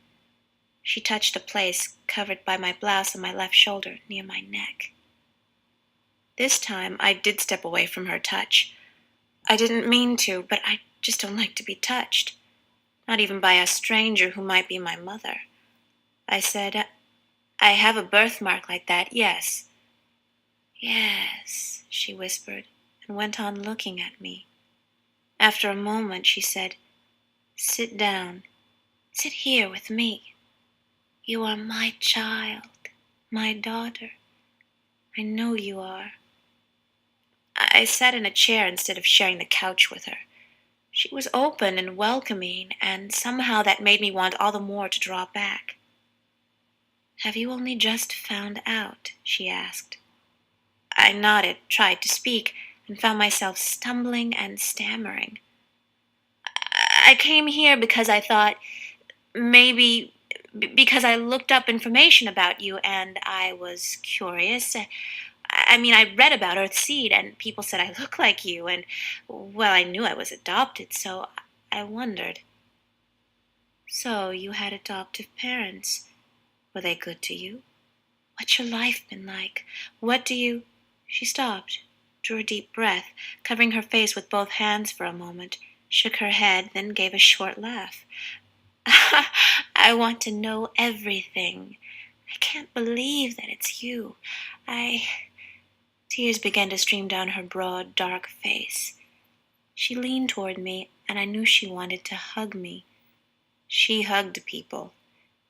She touched a place covered by my blouse on my left shoulder, near my neck. This time I did step away from her touch. I didn't mean to, but I just don't like to be touched. Not even by a stranger who might be my mother. I said, "I have a birthmark like that, yes." "Yes," she whispered, and went on looking at me. After a moment, she said, "Sit down. Sit here with me. You are my child, my daughter. I know you are." I sat in a chair instead of sharing the couch with her. She was open and welcoming, and somehow that made me want all the more to draw back. "Have you only just found out?" she asked. I nodded, tried to speak, and found myself stumbling and stammering. "I came here because I thought maybe because I looked up information about you and I was curious. I mean, I read about Earthseed and people said I look like you, and, well, I knew I was adopted, so I wondered." "So you had adoptive parents. Were they good to you? What's your life been like? What do you—" She stopped, drew a deep breath, covering her face with both hands for a moment, shook her head, then gave a short laugh. "I want to know everything. I can't believe that it's you. I—" Tears began to stream down her broad, dark face. She leaned toward me, and I knew she wanted to hug me. She hugged people.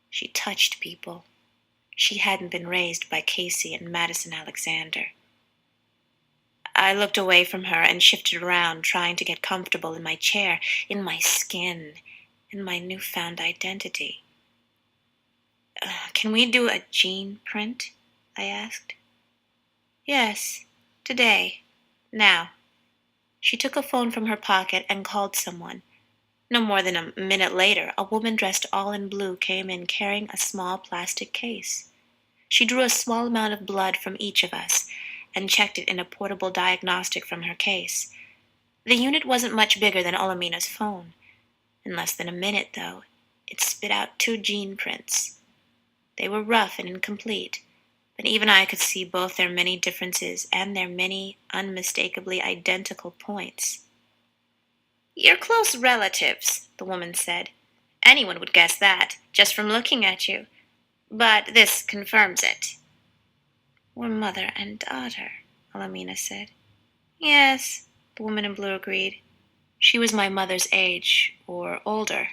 She touched people. She hadn't been raised by Casey and Madison Alexander. I looked away from her and shifted around, trying to get comfortable in my chair, in my skin, in my newfound identity. "Can we do a gene print?" I asked. "Yes, today, now." She took a phone from her pocket and called someone. No more than a minute later, a woman dressed all in blue came in carrying a small plastic case. She drew a small amount of blood from each of us and checked it in a portable diagnostic from her case. The unit wasn't much bigger than Olamina's phone. In less than a minute, though, it spit out 2 gene prints. They were rough and incomplete, but even I could see both their many differences and their many unmistakably identical points. "You're close relatives," the woman said. "Anyone would guess that, just from looking at you. But this confirms it." "We're mother and daughter," Olamina said. "Yes," the woman in blue agreed. She was my mother's age, or older.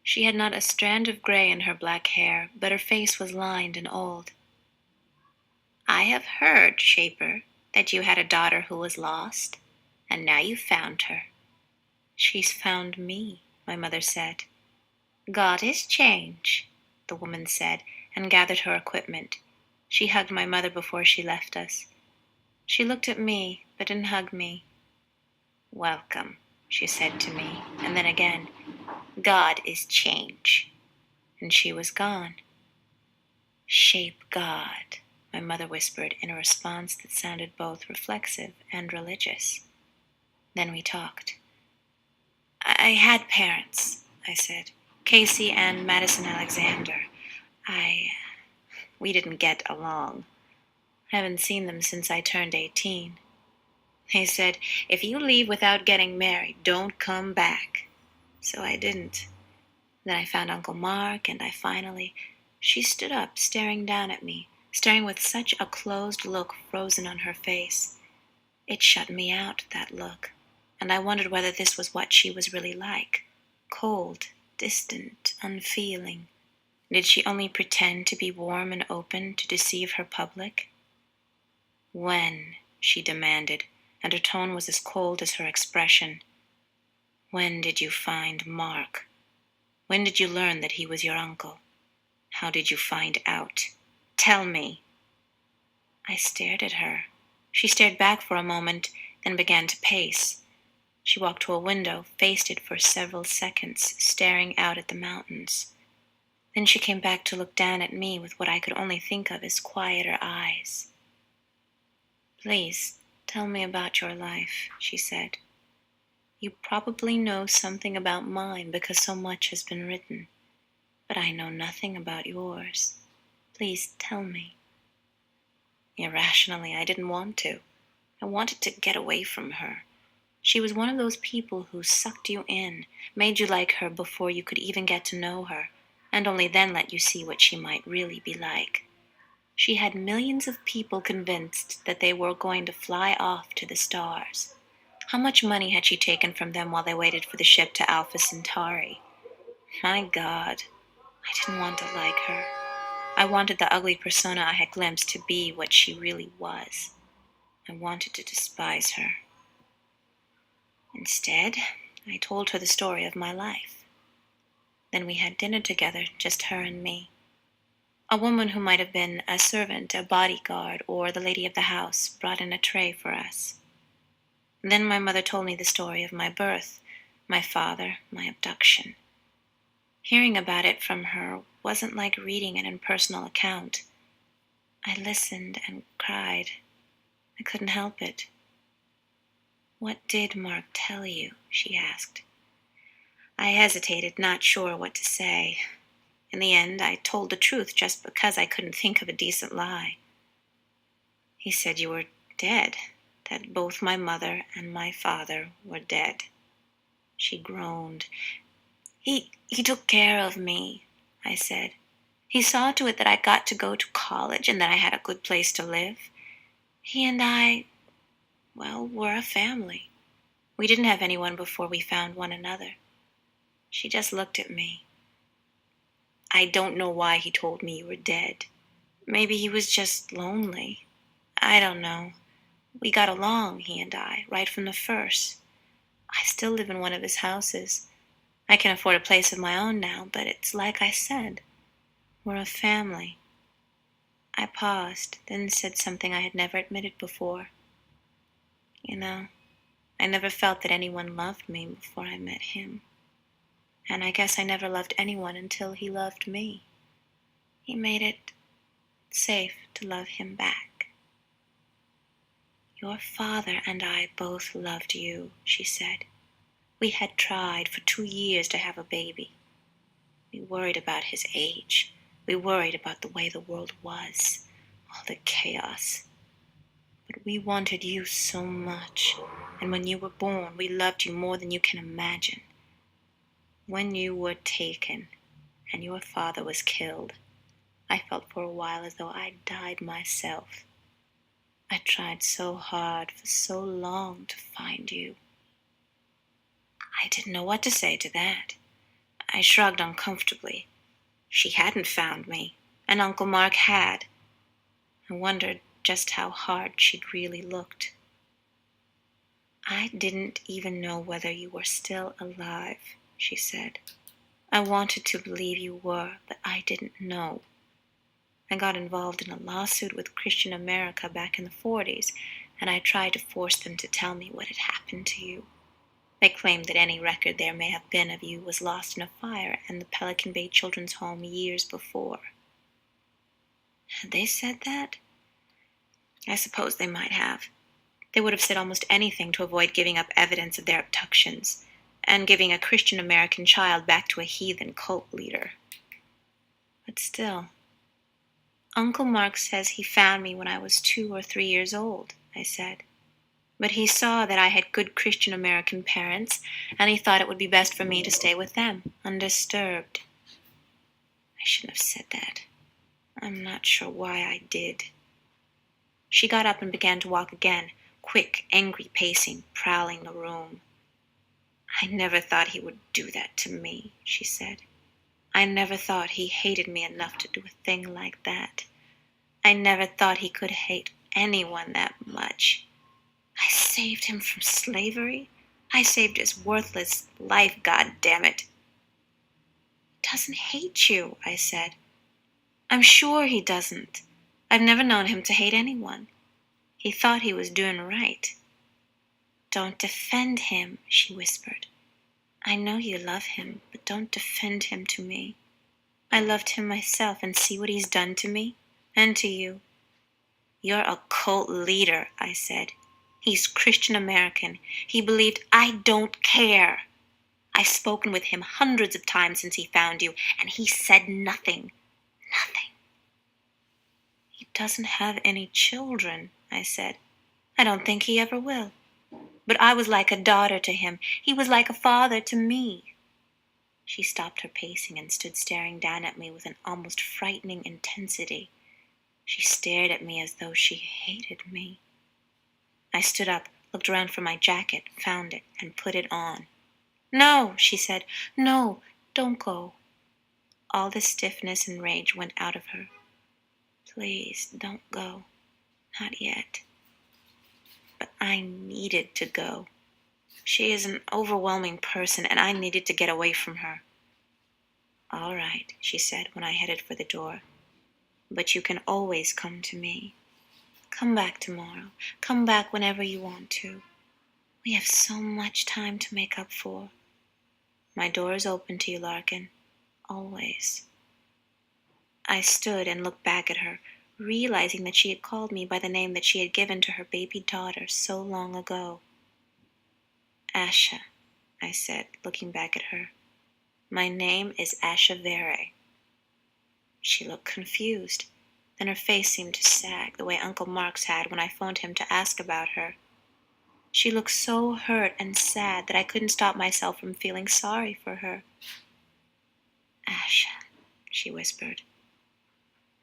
She had not a strand of gray in her black hair, but her face was lined and old. I have heard, Shaper, that you had a daughter who was lost, and now you've found her. She's found me, my mother said. God is change, the woman said, and gathered her equipment. She hugged my mother before she left us. She looked at me, but didn't hug me. Welcome, she said to me, and then again, God is change. And she was gone. Shape God, my mother whispered in a response that sounded both reflexive and religious. Then we talked. I had parents, I said. Casey and Madison Alexander. We didn't get along. I haven't seen them since I turned 18. They said, if you leave without getting married, don't come back. So I didn't. Then I found Uncle Mark, and I finally... She stood up, staring down at me, staring with such a closed look frozen on her face. It shut me out, that look, and I wondered whether this was what she was really like. Cold, distant, unfeeling. Did she only pretend to be warm and open to deceive her public? When, she demanded, and her tone was as cold as her expression. When did you find Mark? When did you learn that he was your uncle? How did you find out? Tell me. I stared at her. She stared back for a moment, then began to pace. She walked to a window, faced it for several seconds, staring out at the mountains. Then she came back to look down at me with what I could only think of as quieter eyes. Please, tell me about your life, she said. You probably know something about mine because so much has been written, but I know nothing about yours. Please tell me. Irrationally, I didn't want to. I wanted to get away from her. She was one of those people who sucked you in, made you like her before you could even get to know her, and only then let you see what she might really be like. She had millions of people convinced that they were going to fly off to the stars. How much money had she taken from them while they waited for the ship to Alpha Centauri? My God, I didn't want to like her. I wanted the ugly persona I had glimpsed to be what she really was. I wanted to despise her. Instead, I told her the story of my life. Then we had dinner together, just her and me. A woman who might have been a servant, a bodyguard, or the lady of the house brought in a tray for us. Then my mother told me the story of my birth, my father, my abduction. Hearing about it from her wasn't like reading an impersonal account. I listened and cried. I couldn't help it. What did Mark tell you? She asked. I hesitated, not sure what to say. In the end, I told the truth just because I couldn't think of a decent lie. He said you were dead, that both my mother and my father were dead. She groaned. He took care of me, I said. He saw to it that I got to go to college and that I had a good place to live. He and I, well, we're a family. We didn't have anyone before we found one another. She just looked at me. I don't know why he told me you were dead. Maybe he was just lonely. I don't know. We got along, he and I, right from the first. I still live in one of his houses. I can afford a place of my own now, but it's like I said. We're a family. I paused, then said something I had never admitted before. You know, I never felt that anyone loved me before I met him. And I guess I never loved anyone until he loved me. He made it safe to love him back. Your father and I both loved you, she said. We had tried for 2 years to have a baby. We worried about his age. We worried about the way the world was, all the chaos. But we wanted you so much, and when you were born, we loved you more than you can imagine. When you were taken, and your father was killed, I felt for a while as though I'd died myself. I tried so hard for so long to find you. I didn't know what to say to that. I shrugged uncomfortably. She hadn't found me, and Uncle Mark had. I wondered just how hard she'd really looked. I didn't even know whether you were still alive, she said. I wanted to believe you were, but I didn't know. I got involved in a lawsuit with Christian America back in the 40s, and I tried to force them to tell me what had happened to you. They claimed that any record there may have been of you was lost in a fire in the Pelican Bay Children's Home years before. Had they said that? I suppose they might have. They would have said almost anything to avoid giving up evidence of their abductions and giving a Christian American child back to a heathen cult leader. But still, Uncle Mark says he found me when I was 2 or 3 years old, I said. But he saw that I had good Christian American parents, and he thought it would be best for me to stay with them, undisturbed. I shouldn't have said that. I'm not sure why I did. She got up and began to walk again, quick, angry pacing, prowling the room. I never thought he would do that to me, she said. I never thought he hated me enough to do a thing like that. I never thought he could hate anyone that much. I saved him from slavery. I saved his worthless life, God damn it. He doesn't hate you, I said. I'm sure he doesn't. I've never known him to hate anyone. He thought he was doing right. Don't defend him, she whispered. I know you love him, but don't defend him to me. I loved him myself, and see what he's done to me, and to you. You're a cult leader, I said. He's Christian American. He believed I don't care. I've spoken with him hundreds of times since he found you, and he said nothing. Nothing. He doesn't have any children, I said. I don't think he ever will. But I was like a daughter to him. He was like a father to me. She stopped her pacing and stood staring down at me with an almost frightening intensity. She stared at me as though she hated me. I stood up, looked around for my jacket, found it, and put it on. No, she said. No, don't go. All the stiffness and rage went out of her. Please, don't go. Not yet. But I needed to go. She is an overwhelming person, and I needed to get away from her. All right, she said when I headed for the door. But you can always come to me. Come back tomorrow. Come back whenever you want to. We have so much time to make up for. My door is open to you, Larkin. Always. I stood and looked back at her, realizing that she had called me by the name that she had given to her baby daughter so long ago. Asha, I said, looking back at her. My name is Asha Vere. She looked confused. Then her face seemed to sag the way Uncle Mark's had when I phoned him to ask about her. She looked so hurt and sad that I couldn't stop myself from feeling sorry for her. Asha, she whispered.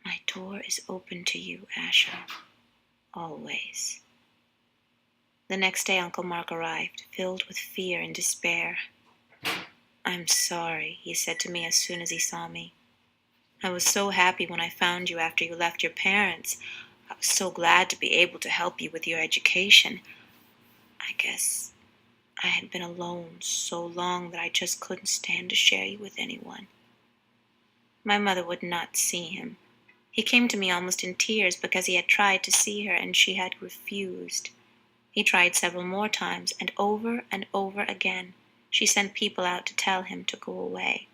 My door is open to you, Asha. Always. The next day Uncle Mark arrived, filled with fear and despair. I'm sorry, he said to me as soon as he saw me. I was so happy when I found you after you left your parents. I was so glad to be able to help you with your education. I guess I had been alone so long that I just couldn't stand to share you with anyone. My mother would not see him. He came to me almost in tears because he had tried to see her and she had refused. He tried several more times, and over again, she sent people out to tell him to go away.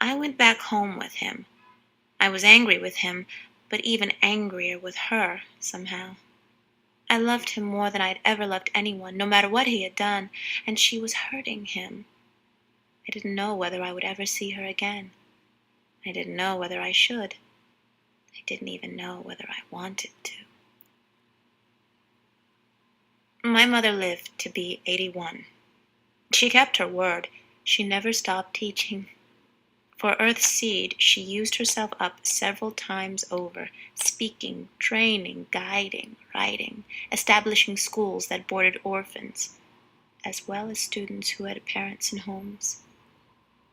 I went back home with him. I was angry with him, but even angrier with her, somehow. I loved him more than I'd ever loved anyone, no matter what he had done, and she was hurting him. I didn't know whether I would ever see her again. I didn't know whether I should. I didn't even know whether I wanted to. My mother lived to be 81. She kept her word. She never stopped teaching. For Earth's Seed, she used herself up several times over, speaking, training, guiding, writing, establishing schools that boarded orphans. as well as students who had parents and homes.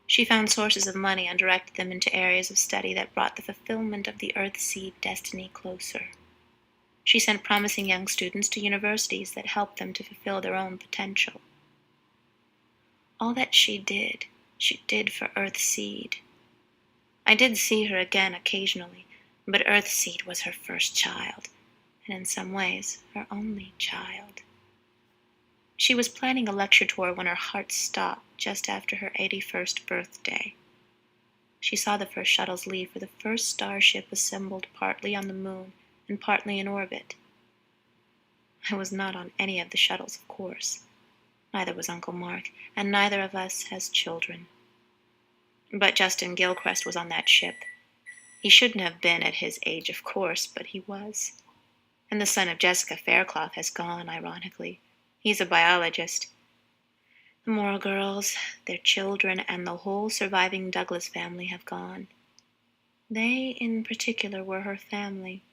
She found sources of money and directed them into areas of study that brought the fulfillment of the Earthseed destiny closer. She sent promising young students to universities that helped them to fulfill their own potential. All that she did for Earthseed. I did see her again occasionally, but Earthseed was her first child, and in some ways, her only child. She was planning a lecture tour when her heart stopped just after her 81st birthday. She saw the first shuttles leave for the first starship assembled partly on the moon and partly in orbit. I was not on any of the shuttles, of course. Neither was Uncle Mark, and neither of us has children. But Justin Gilchrist was on that ship. He shouldn't have been at his age, of course, but he was. And the son of Jessica Fairclough has gone, ironically. He's a biologist. The Moore girls, their children, and the whole surviving Douglas family have gone. They, in particular, were her family.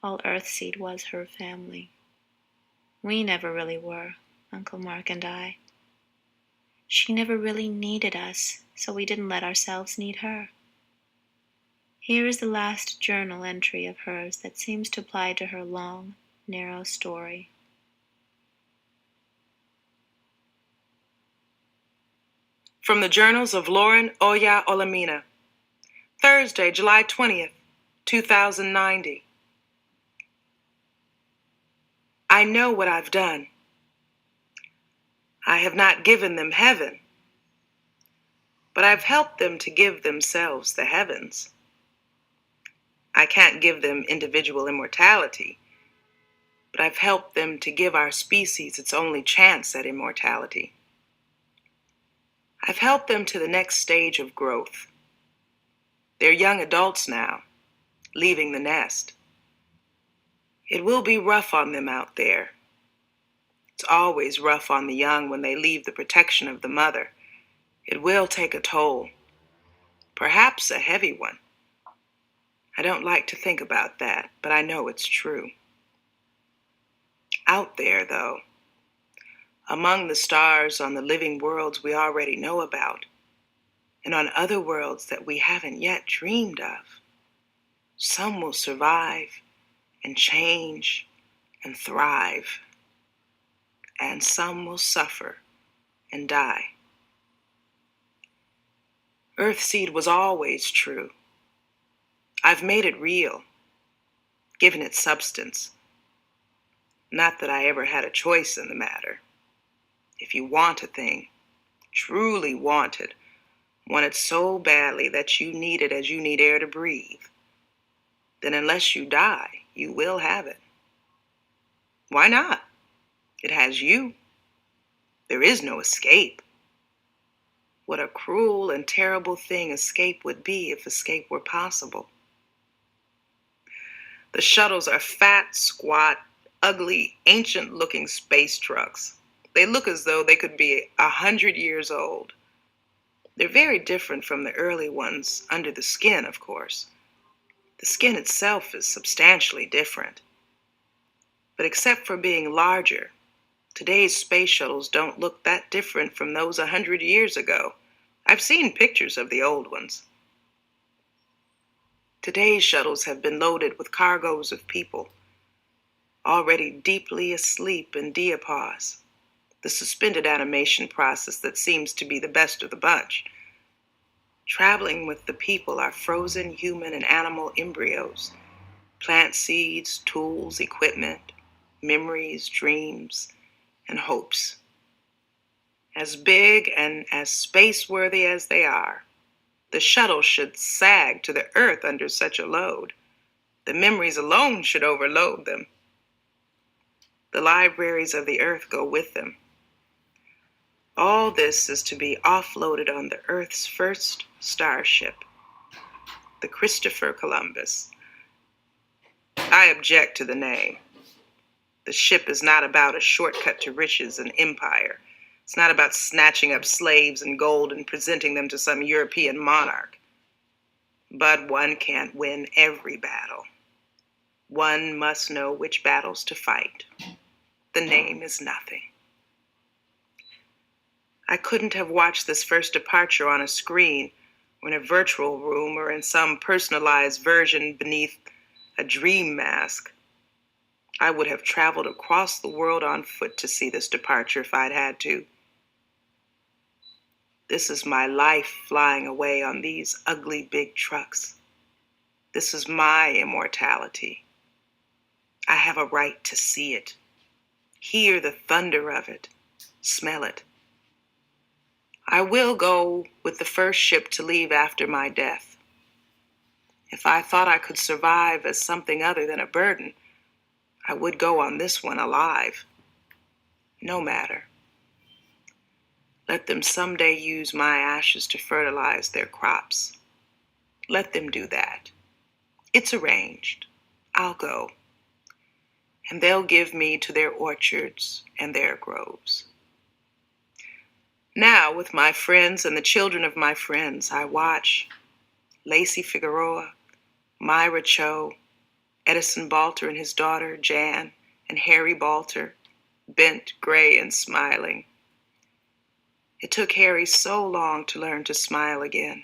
All Earthseed was her family. We never really were, Uncle Mark and I. She never really needed us, so we didn't let ourselves need her. Here is the last journal entry of hers that seems to apply to her long, narrow story. From the Journals of Lauren Oya Olamina, Thursday, July 20th, 2090. I know what I've done. I have not given them heaven, but I've helped them to give themselves the heavens. I can't give them individual immortality, but I've helped them to give our species its only chance at immortality. I've helped them to the next stage of growth. They're young adults now, leaving the nest. It will be rough on them out there. It's always rough on the young when they leave the protection of the mother. It will take a toll, perhaps a heavy one. I don't like to think about that, but I know it's true. Out there, though, among the stars on the living worlds we already know about, and on other worlds that we haven't yet dreamed of, some will survive and change and thrive, and some will suffer and die. Earthseed was always true. I've made it real, given it substance. Not that I ever had a choice in the matter. If you want a thing, truly want it so badly that you need it as you need air to breathe, then unless you die, you will have it. Why not? It has you. There is no escape. What a cruel and terrible thing escape would be if escape were possible. The shuttles are fat, squat, ugly, ancient-looking space trucks. They look as though they could be 100 years old. They're very different from the early ones under the skin, of course. The skin itself is substantially different. But except for being larger, today's space shuttles don't look that different from those 100 years ago. I've seen pictures of the old ones. Today's shuttles have been loaded with cargoes of people, already deeply asleep in diapause, the suspended animation process that seems to be the best of the bunch. Traveling with the people are frozen human and animal embryos, plant seeds, tools, equipment, memories, dreams, and hopes. As big and as space-worthy as they are, the shuttle should sag to the earth under such a load. The memories alone should overload them. The libraries of the earth go with them. All this is to be offloaded on the Earth's first starship, the Christopher Columbus. I object to the name. The ship is not about a shortcut to riches and empire. It's not about snatching up slaves and gold and presenting them to some European monarch. But one can't win every battle. One must know which battles to fight. The name is nothing. I couldn't have watched this first departure on a screen or in a virtual room or in some personalized version beneath a dream mask. I would have traveled across the world on foot to see this departure if I'd had to. This is my life flying away on these ugly big trucks. This is my immortality. I have a right to see it, hear the thunder of it, smell it. I will go with the first ship to leave after my death. If I thought I could survive as something other than a burden, I would go on this one alive. No matter. Let them someday use my ashes to fertilize their crops. Let them do that. It's arranged. I'll go. And they'll give me to their orchards and their groves. Now, with my friends and the children of my friends, I watch Lacey Figueroa, Myra Cho, Edison Balter and his daughter, Jan, and Harry Balter, bent, gray, and smiling. It took Harry so long to learn to smile again,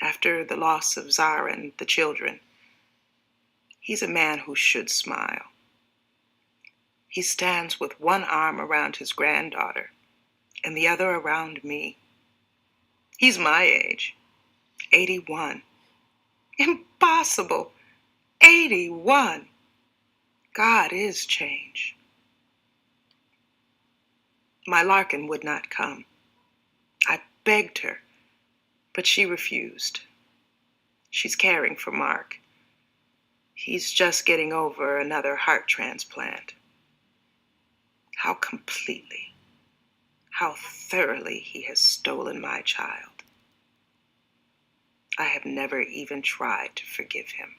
after the loss of Zara and the children. He's a man who should smile. He stands with one arm around his granddaughter and the other around me. He's my age, 81. Impossible! 81! God is change. My Larkin would not come. I begged her, but she refused. She's caring for Mark. He's just getting over another heart transplant. How completely, how thoroughly he has stolen my child. I have never even tried to forgive him.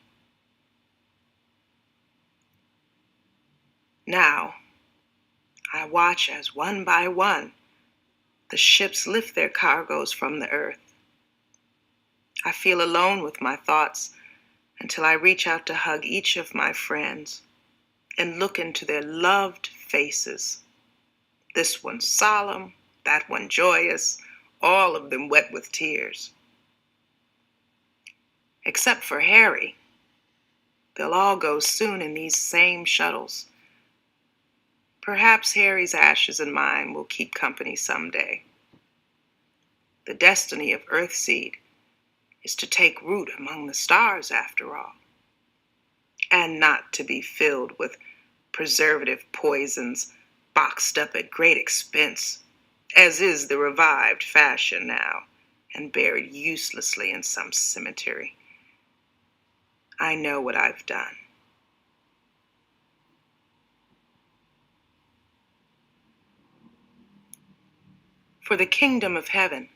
Now, I watch as one by one the ships lift their cargoes from the earth. I feel alone with my thoughts until I reach out to hug each of my friends and look into their loved faces. This one solemn, that one joyous, all of them wet with tears. Except for Harry. They'll all go soon in these same shuttles. Perhaps Harry's ashes and mine will keep company someday. The destiny of Earthseed is to take root among the stars after all, and not to be filled with preservative poisons boxed up at great expense, as is the revived fashion now, and buried uselessly in some cemetery. I know what I've done. For the kingdom of heaven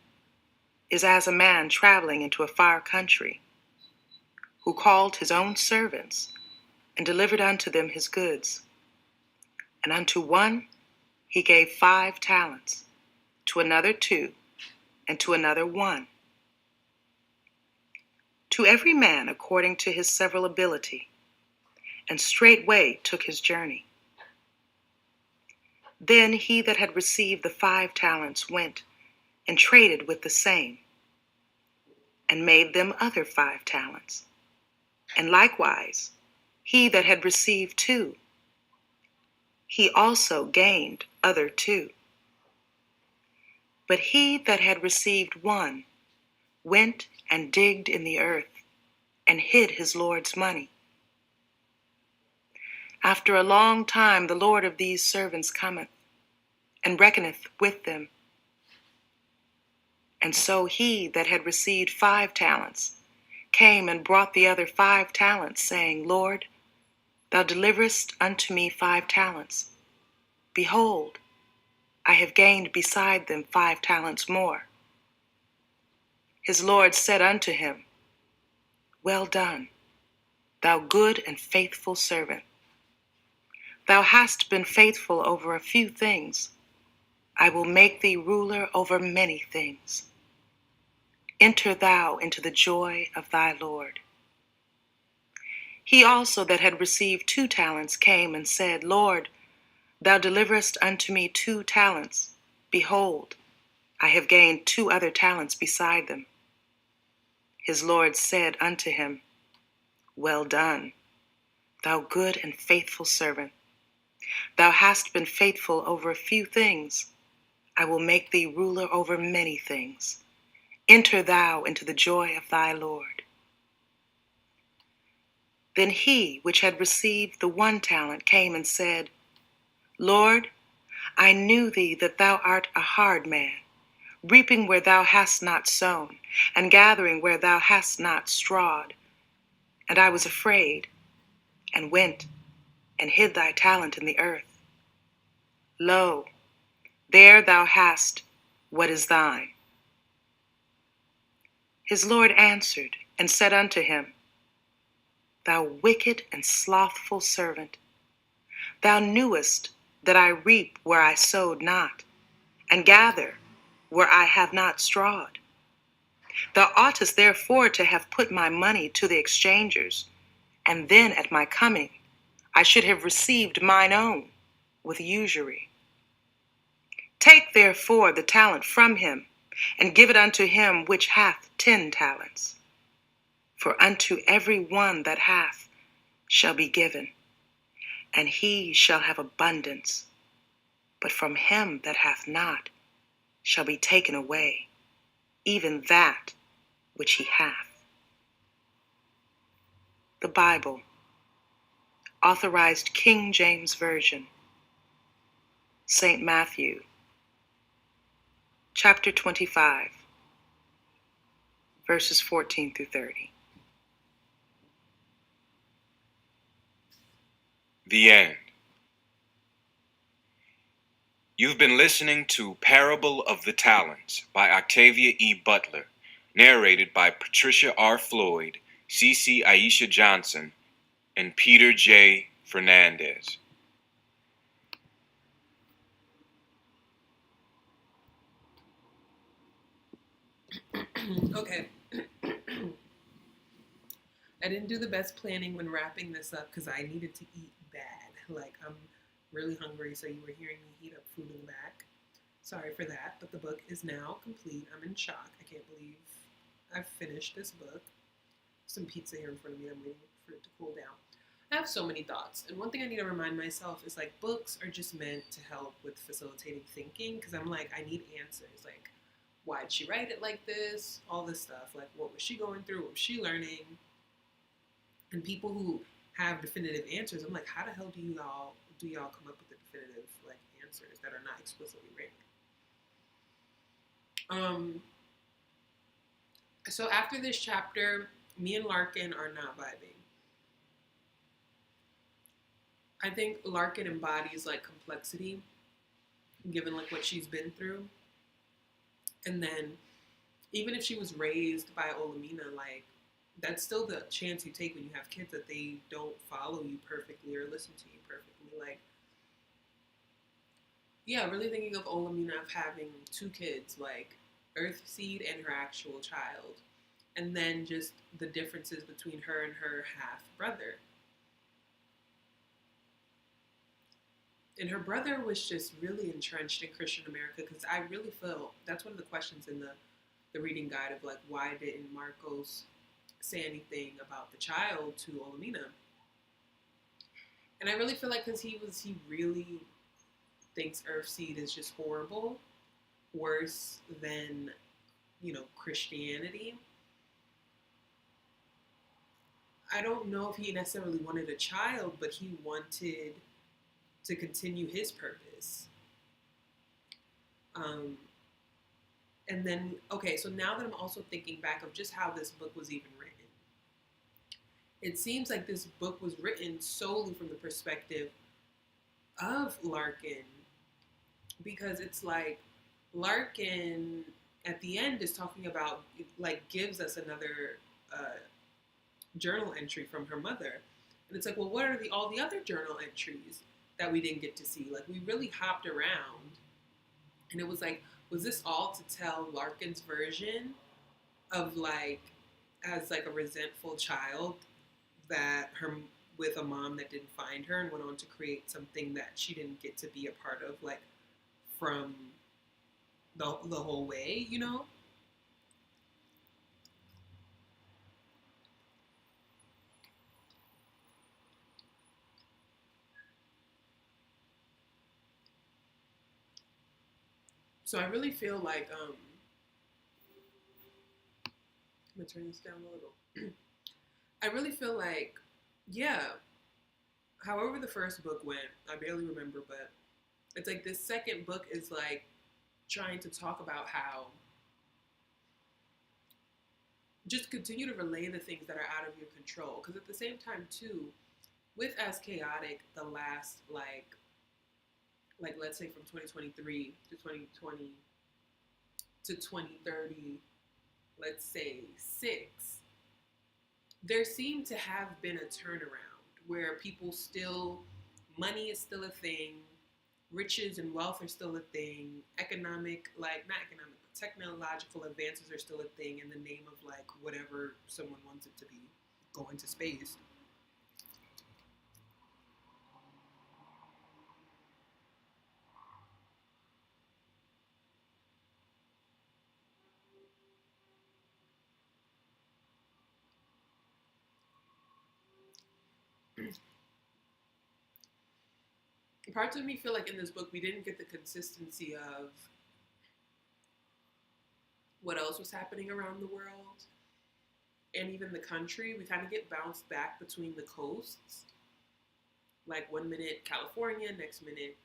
is as a man traveling into a far country, who called his own servants and delivered unto them his goods. And unto one he gave 5 talents, to another 2, and to another 1. To every man according to his several ability, and straightway took his journey. Then he that had received the 5 talents went and traded with the same, and made them other 5 talents. And likewise, he that had received 2, he also gained other 2. But he that had received 1 went and digged in the earth, and hid his Lord's money. After a long time the Lord of these servants cometh, and reckoneth with them. And so he that had received 5 talents came and brought the other 5 talents, saying, Lord, thou deliverest unto me 5 talents. Behold, I have gained beside them 5 talents more. His Lord said unto him, Well done, thou good and faithful servant. Thou hast been faithful over a few things. I will make thee ruler over many things. Enter thou into the joy of thy Lord. He also that had received 2 talents came and said, Lord, thou deliverest unto me 2 talents. Behold, I have gained 2 other talents beside them. His Lord said unto him, Well done, thou good and faithful servant. Thou hast been faithful over a few things. I will make thee ruler over many things. Enter thou into the joy of thy Lord. Then he which had received the 1 talent came and said, Lord, I knew thee that thou art a hard man, reaping where thou hast not sown, and gathering where thou hast not strawed. And I was afraid, and went and hid thy talent in the earth. Lo, there thou hast what is thine. His Lord answered and said unto him, Thou wicked and slothful servant, thou knewest that I reap where I sowed not, and gather where I have not strawed. Thou oughtest therefore to have put my money to the exchangers, and then at my coming I should have received mine own with usury. Take therefore the talent from him, and give it unto him which hath 10 talents. For unto every one that hath shall be given, and he shall have abundance. But from him that hath not shall be taken away, even that which he hath. The Bible, Authorized King James Version, St. Matthew, chapter 25, verses 14 through 30. The end. You've been listening to Parable of the Talents by Octavia E. Butler, narrated by Patricia R. Floyd, C.C. Aisha Johnson, and Peter J. Fernandez. Okay. I didn't do the best planning when wrapping this up because I needed to eat bad. Like, I'm really hungry, so you were hearing me heat up food in the back. Sorry for that, but the book is now complete. I'm in shock. I can't believe I've finished this book. Some pizza here in front of me. I'm waiting for it to cool down. I have so many thoughts, and one thing I need to remind myself is, like, books are just meant to help with facilitating thinking, because I'm like, I need answers. Like, why'd she write it like this? All this stuff. Like, what was she going through? What was she learning? And people who have definitive answers, I'm like, how the hell do y'all come up with the definitive, like, answers that are not explicitly written? So after this chapter, me and Larkin are not vibing. I think Larkin embodies, like, complexity, given, like, what she's been through. And then, even if she was raised by Olamina, like, that's still the chance you take when you have kids, that they don't follow you perfectly or listen to you perfectly. Like, yeah, really thinking of Olamina of having 2 kids, like Earthseed and her actual child. And then just the differences between her and her half-brother. And her brother was just really entrenched in Christian America, because I really feel that's one of the questions in the reading guide of, like, why didn't Marcos say anything about the child to Olamina? And I really feel like because he really thinks Earthseed is just horrible, worse than, Christianity. I don't know if he necessarily wanted a child, but he wanted to continue his purpose. And then, okay, so now that I'm also thinking back of just how this book was even written, it seems like this book was written solely from the perspective of Larkin, because it's like Larkin at the end is talking about, like, gives us another journal entry from her mother. And it's like, well, what are all the other journal entries that we didn't get to see? Like, we really hopped around. And it was like, was this all to tell Larkin's version of, like, as, like, a resentful child that her, with a mom that didn't find her and went on to create something that she didn't get to be a part of, like, from the whole way, you know? So I really feel like I'm gonna turn this down a little. I really feel like, yeah, however the first book went, I barely remember, but it's like this second book is like trying to talk about how just continue to relay the things that are out of your control. Because at the same time, too, with As Chaotic, the last, like let's say from 2023 to 2020 to 2030, let's say 6, there seemed to have been a turnaround where people still, money is still a thing, riches and wealth are still a thing, economic, like not economic, but technological advances are still a thing in the name of like whatever someone wants it to be, going to space. Parts of me feel like in this book we didn't get the consistency of what else was happening around the world and even the country. We kind of get bounced back between the coasts. Like one minute California, next minute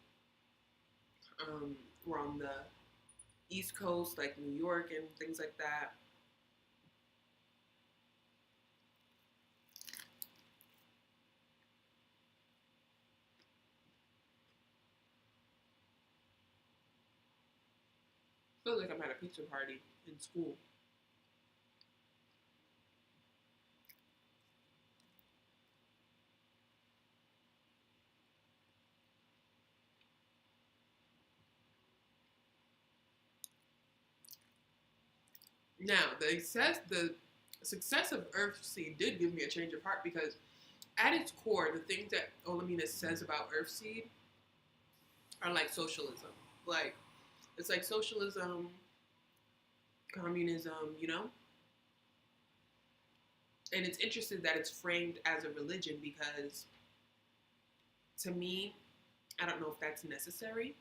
we're on the East Coast, like New York and things like that. Feels like I'm at a pizza party in school. Now, the success of Earthseed did give me a change of heart because at its core, the things that Olamina says about Earthseed are like socialism. Like, it's like socialism, communism, you know? And it's interesting that it's framed as a religion because to me, I don't know if that's necessary,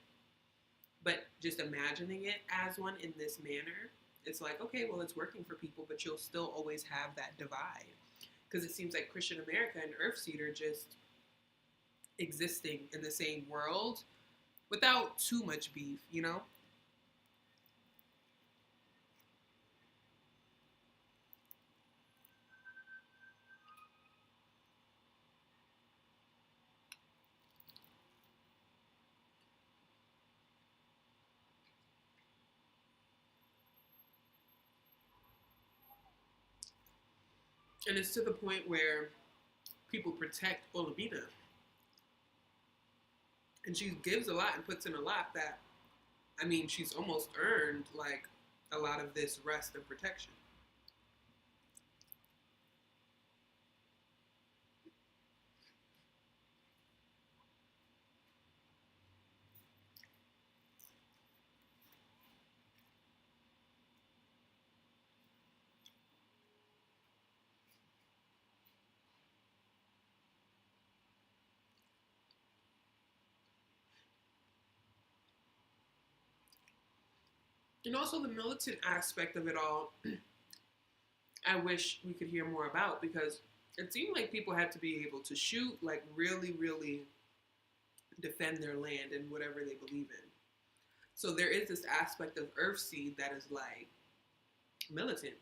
but just imagining it as one in this manner, it's like, okay, well, it's working for people, but you'll still always have that divide. Because it seems like Christian America and Earthseed are just existing in the same world without too much beef, you know? And it's to the point where people protect Olamina. And she gives a lot and puts in a lot that, I mean, she's almost earned like a lot of this rest and protection. And also the militant aspect of it all, I wish we could hear more about because it seemed like people had to be able to shoot, like really, really defend their land and whatever they believe in. So there is this aspect of Earthseed that is like militant.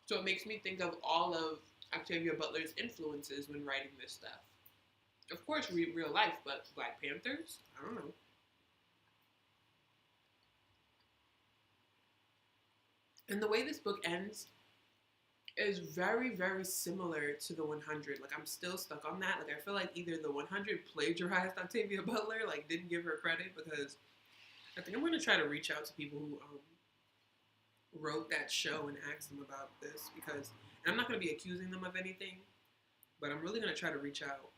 So it makes me think of all of Octavia Butler's influences when writing this stuff. Of course, real life, but Black Panthers? I don't know. And the way this book ends is very, very similar to the 100. Like, I'm still stuck on that. Like, I feel like either the 100 plagiarized Octavia Butler, like, didn't give her credit because I think I'm going to try to reach out to people who wrote that show and ask them about this because, and I'm not going to be accusing them of anything, but I'm really going to try to reach out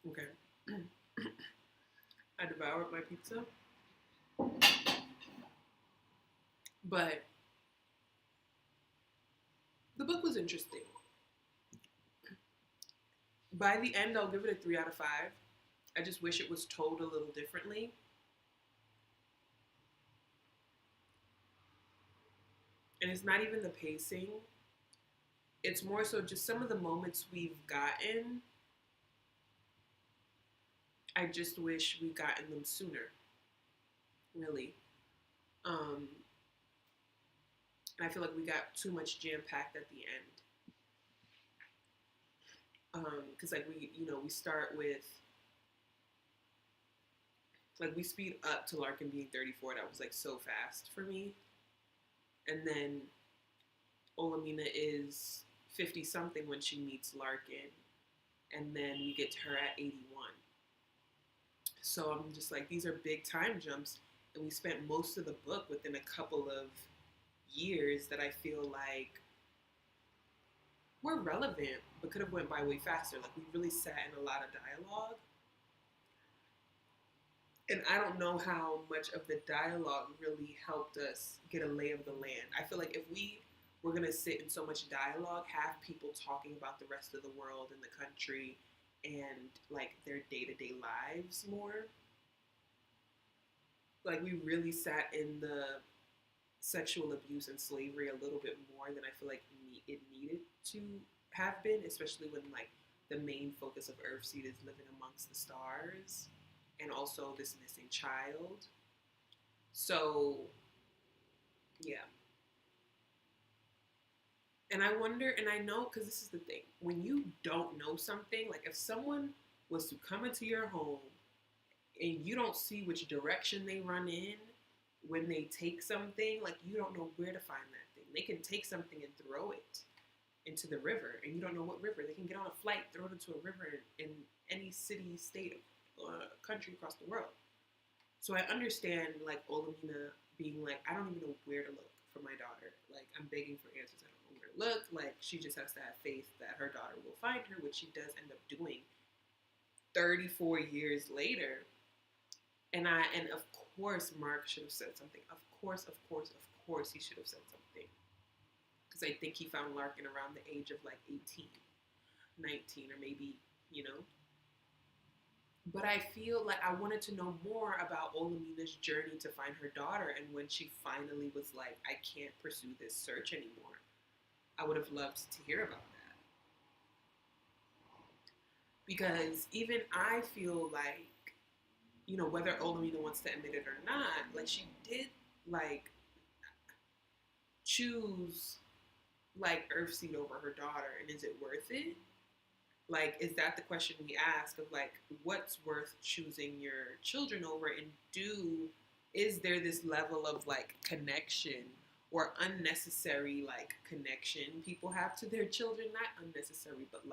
Okay. I devoured my pizza. But the book was interesting. By the end, I'll give it a 3 out of 5. I just wish it was told a little differently. And it's not even the pacing. It's more so just some of the moments we've gotten. I just wish we'd gotten them sooner. Really. I feel like we got too much jam-packed at the end. Because we start with, we speed up to Larkin being 34. That was so fast for me. And then Olamina is 50 something when she meets Larkin, and then we get to her at 81. So I'm just these are big time jumps, and we spent most of the book within a couple of years that I feel like were relevant, but could have went by way faster. We really sat in a lot of dialogue. And I don't know how much of the dialogue really helped us get a lay of the land. I feel like if we were going to sit in so much dialogue, have people talking about the rest of the world and the country and their day-to-day lives more, we really sat in the sexual abuse and slavery a little bit more than I feel like it needed to have been, especially when the main focus of Earthseed is living amongst the stars and also this missing child. So, yeah. And I wonder, and I know, because this is the thing, when you don't know something, if someone was to come into your home and you don't see which direction they run in when they take something, you don't know where to find that thing. They can take something and throw it into the river, and you don't know what river. They can get on a flight, throw it into a river in any city, state, country across the world. So I understand Olamina being I don't even know where to look for my daughter. I'm begging for answers. I don't know where to look. She just has to have faith that her daughter will find her, which she does end up doing 34 years later. And of course Mark should have said something. Of course he should have said something. Because I think he found Larkin around the age of 18, 19, or maybe, But I feel I wanted to know more about Olamina's journey to find her daughter, and when she finally was I can't pursue this search anymore. I would have loved to hear about that. Because even I feel whether Olamina wants to admit it or not, she did choose Earthseed over her daughter, and is it worth it? Is that the question we ask of what's worth choosing your children over, and is there this level of connection or unnecessary connection people have to their children? Not unnecessary, but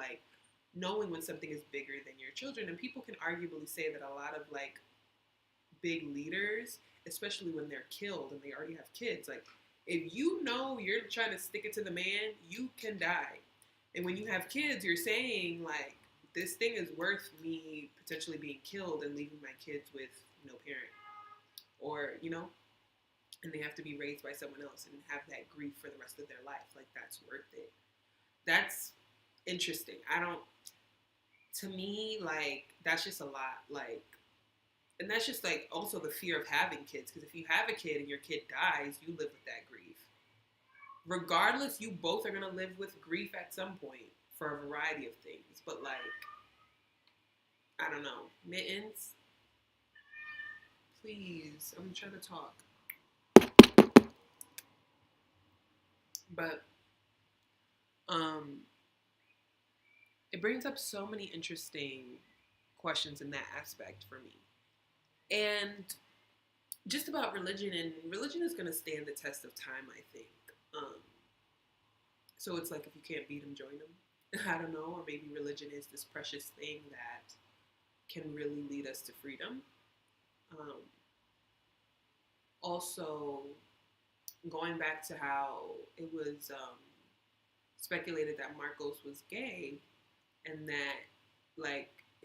knowing when something is bigger than your children. And people can arguably say that a lot of big leaders, especially when they're killed and they already have kids, if you know you're trying to stick it to the man, you can die. And when you have kids, you're saying this thing is worth me potentially being killed and leaving my kids with no parent, or and they have to be raised by someone else and have that grief for the rest of their life. That's worth it. That's interesting. To me, that's just a lot. And that's just also the fear of having kids, because if you have a kid and your kid dies, you live with that grief. Regardless, you both are going to live with grief at some point for a variety of things. But I don't know. Mittens, please, I'm trying to talk. But it brings up so many interesting questions in that aspect for me. And just about religion, and religion is going to stand the test of time, I think. So it's if you can't beat them, join them. I don't know, or maybe religion is this precious thing that can really lead us to freedom. Also, going back to how it was speculated that Marcos was gay, and that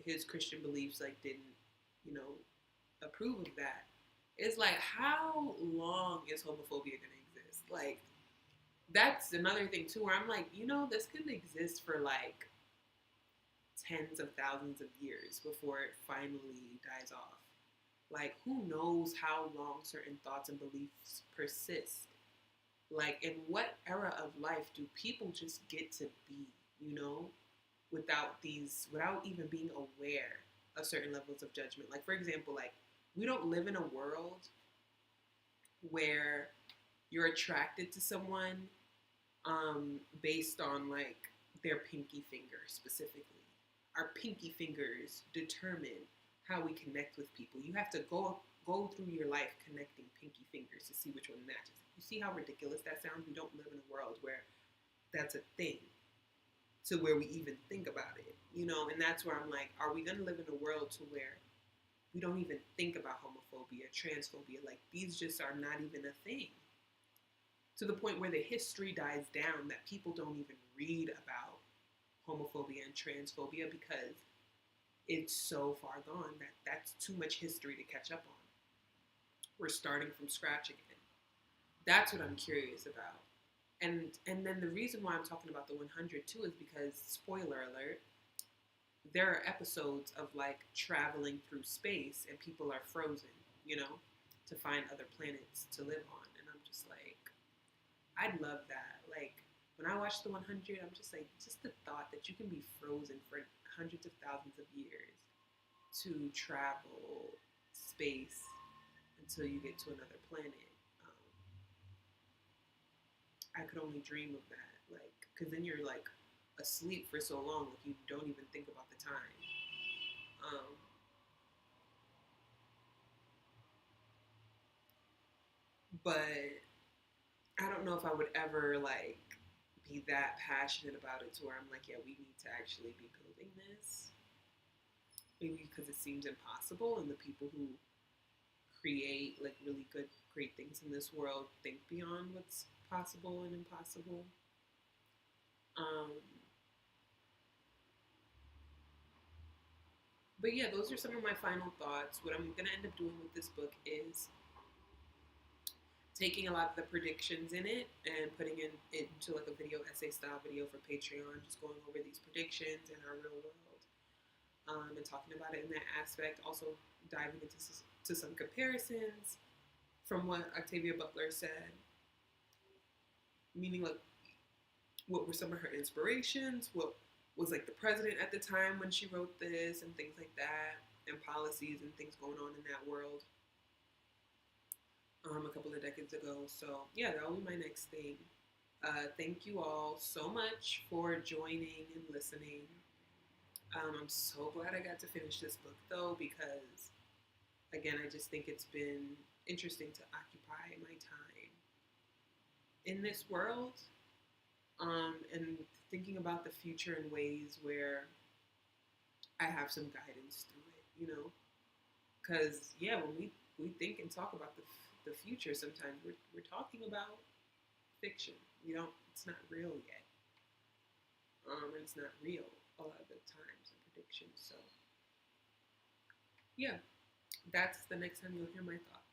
his Christian beliefs like didn't, you know, approve of that. It's like, how long is homophobia gonna exist? Like, that's another thing too, where I'm like, this could exist for like tens of thousands of years before it finally dies off. Like, who knows how long certain thoughts and beliefs persist? Like, in what era of life do people just get to be, without even being aware of certain levels of judgment? Like, for example, like, we don't live in a world where you're attracted to someone based on like their pinky finger specifically. Our pinky fingers determine how we connect with people. You have to go through your life connecting pinky fingers to see which one matches. You see how ridiculous that sounds? We don't live in a world where that's a thing, to where we even think about it, and that's where I'm like, are we going to live in a world to where we don't even think about homophobia, transphobia, like these just are not even a thing, to the point where the history dies down, that people don't even read about homophobia and transphobia because it's so far gone that that's too much history to catch up on. We're starting from scratch again. That's what I'm curious about. And then the reason why I'm talking about the 100 too is because, spoiler alert, there are episodes of like traveling through space and people are frozen, to find other planets to live on. And I'm just like, I'd love that. Like, when I watch the 100, I'm just like, just the thought that you can be frozen for hundreds of thousands of years to travel space until you get to another planet. I could only dream of that, like, because then you're like asleep for so long, like you don't even think about the time. But I don't know if I would ever like be that passionate about it to where I'm like, yeah, we need to actually be building this. Maybe because it seems impossible, and the people who create like really good, great things in this world think beyond what's possible and impossible. But yeah, those are some of my final thoughts. What I'm gonna end up doing with this book is taking a lot of the predictions in it and putting it into like a video essay style video for Patreon, just going over these predictions in our real world, and talking about it in that aspect. Also diving into some comparisons from what Octavia Butler said, meaning like what were some of her inspirations, what was like the president at the time when she wrote this, and things like that, and policies and things going on in that world a couple of decades ago. So yeah, that'll be my next thing. Thank you all so much for joining and listening. I'm so glad I got to finish this book though, because again, I just think it's been interesting to occupy my time in this world, and thinking about the future in ways where I have some guidance through it, because yeah, when we think and talk about the future, sometimes we're talking about fiction. It's not real yet, and it's not real a lot of the times in predictions. So yeah, that's the next time you'll hear my thoughts.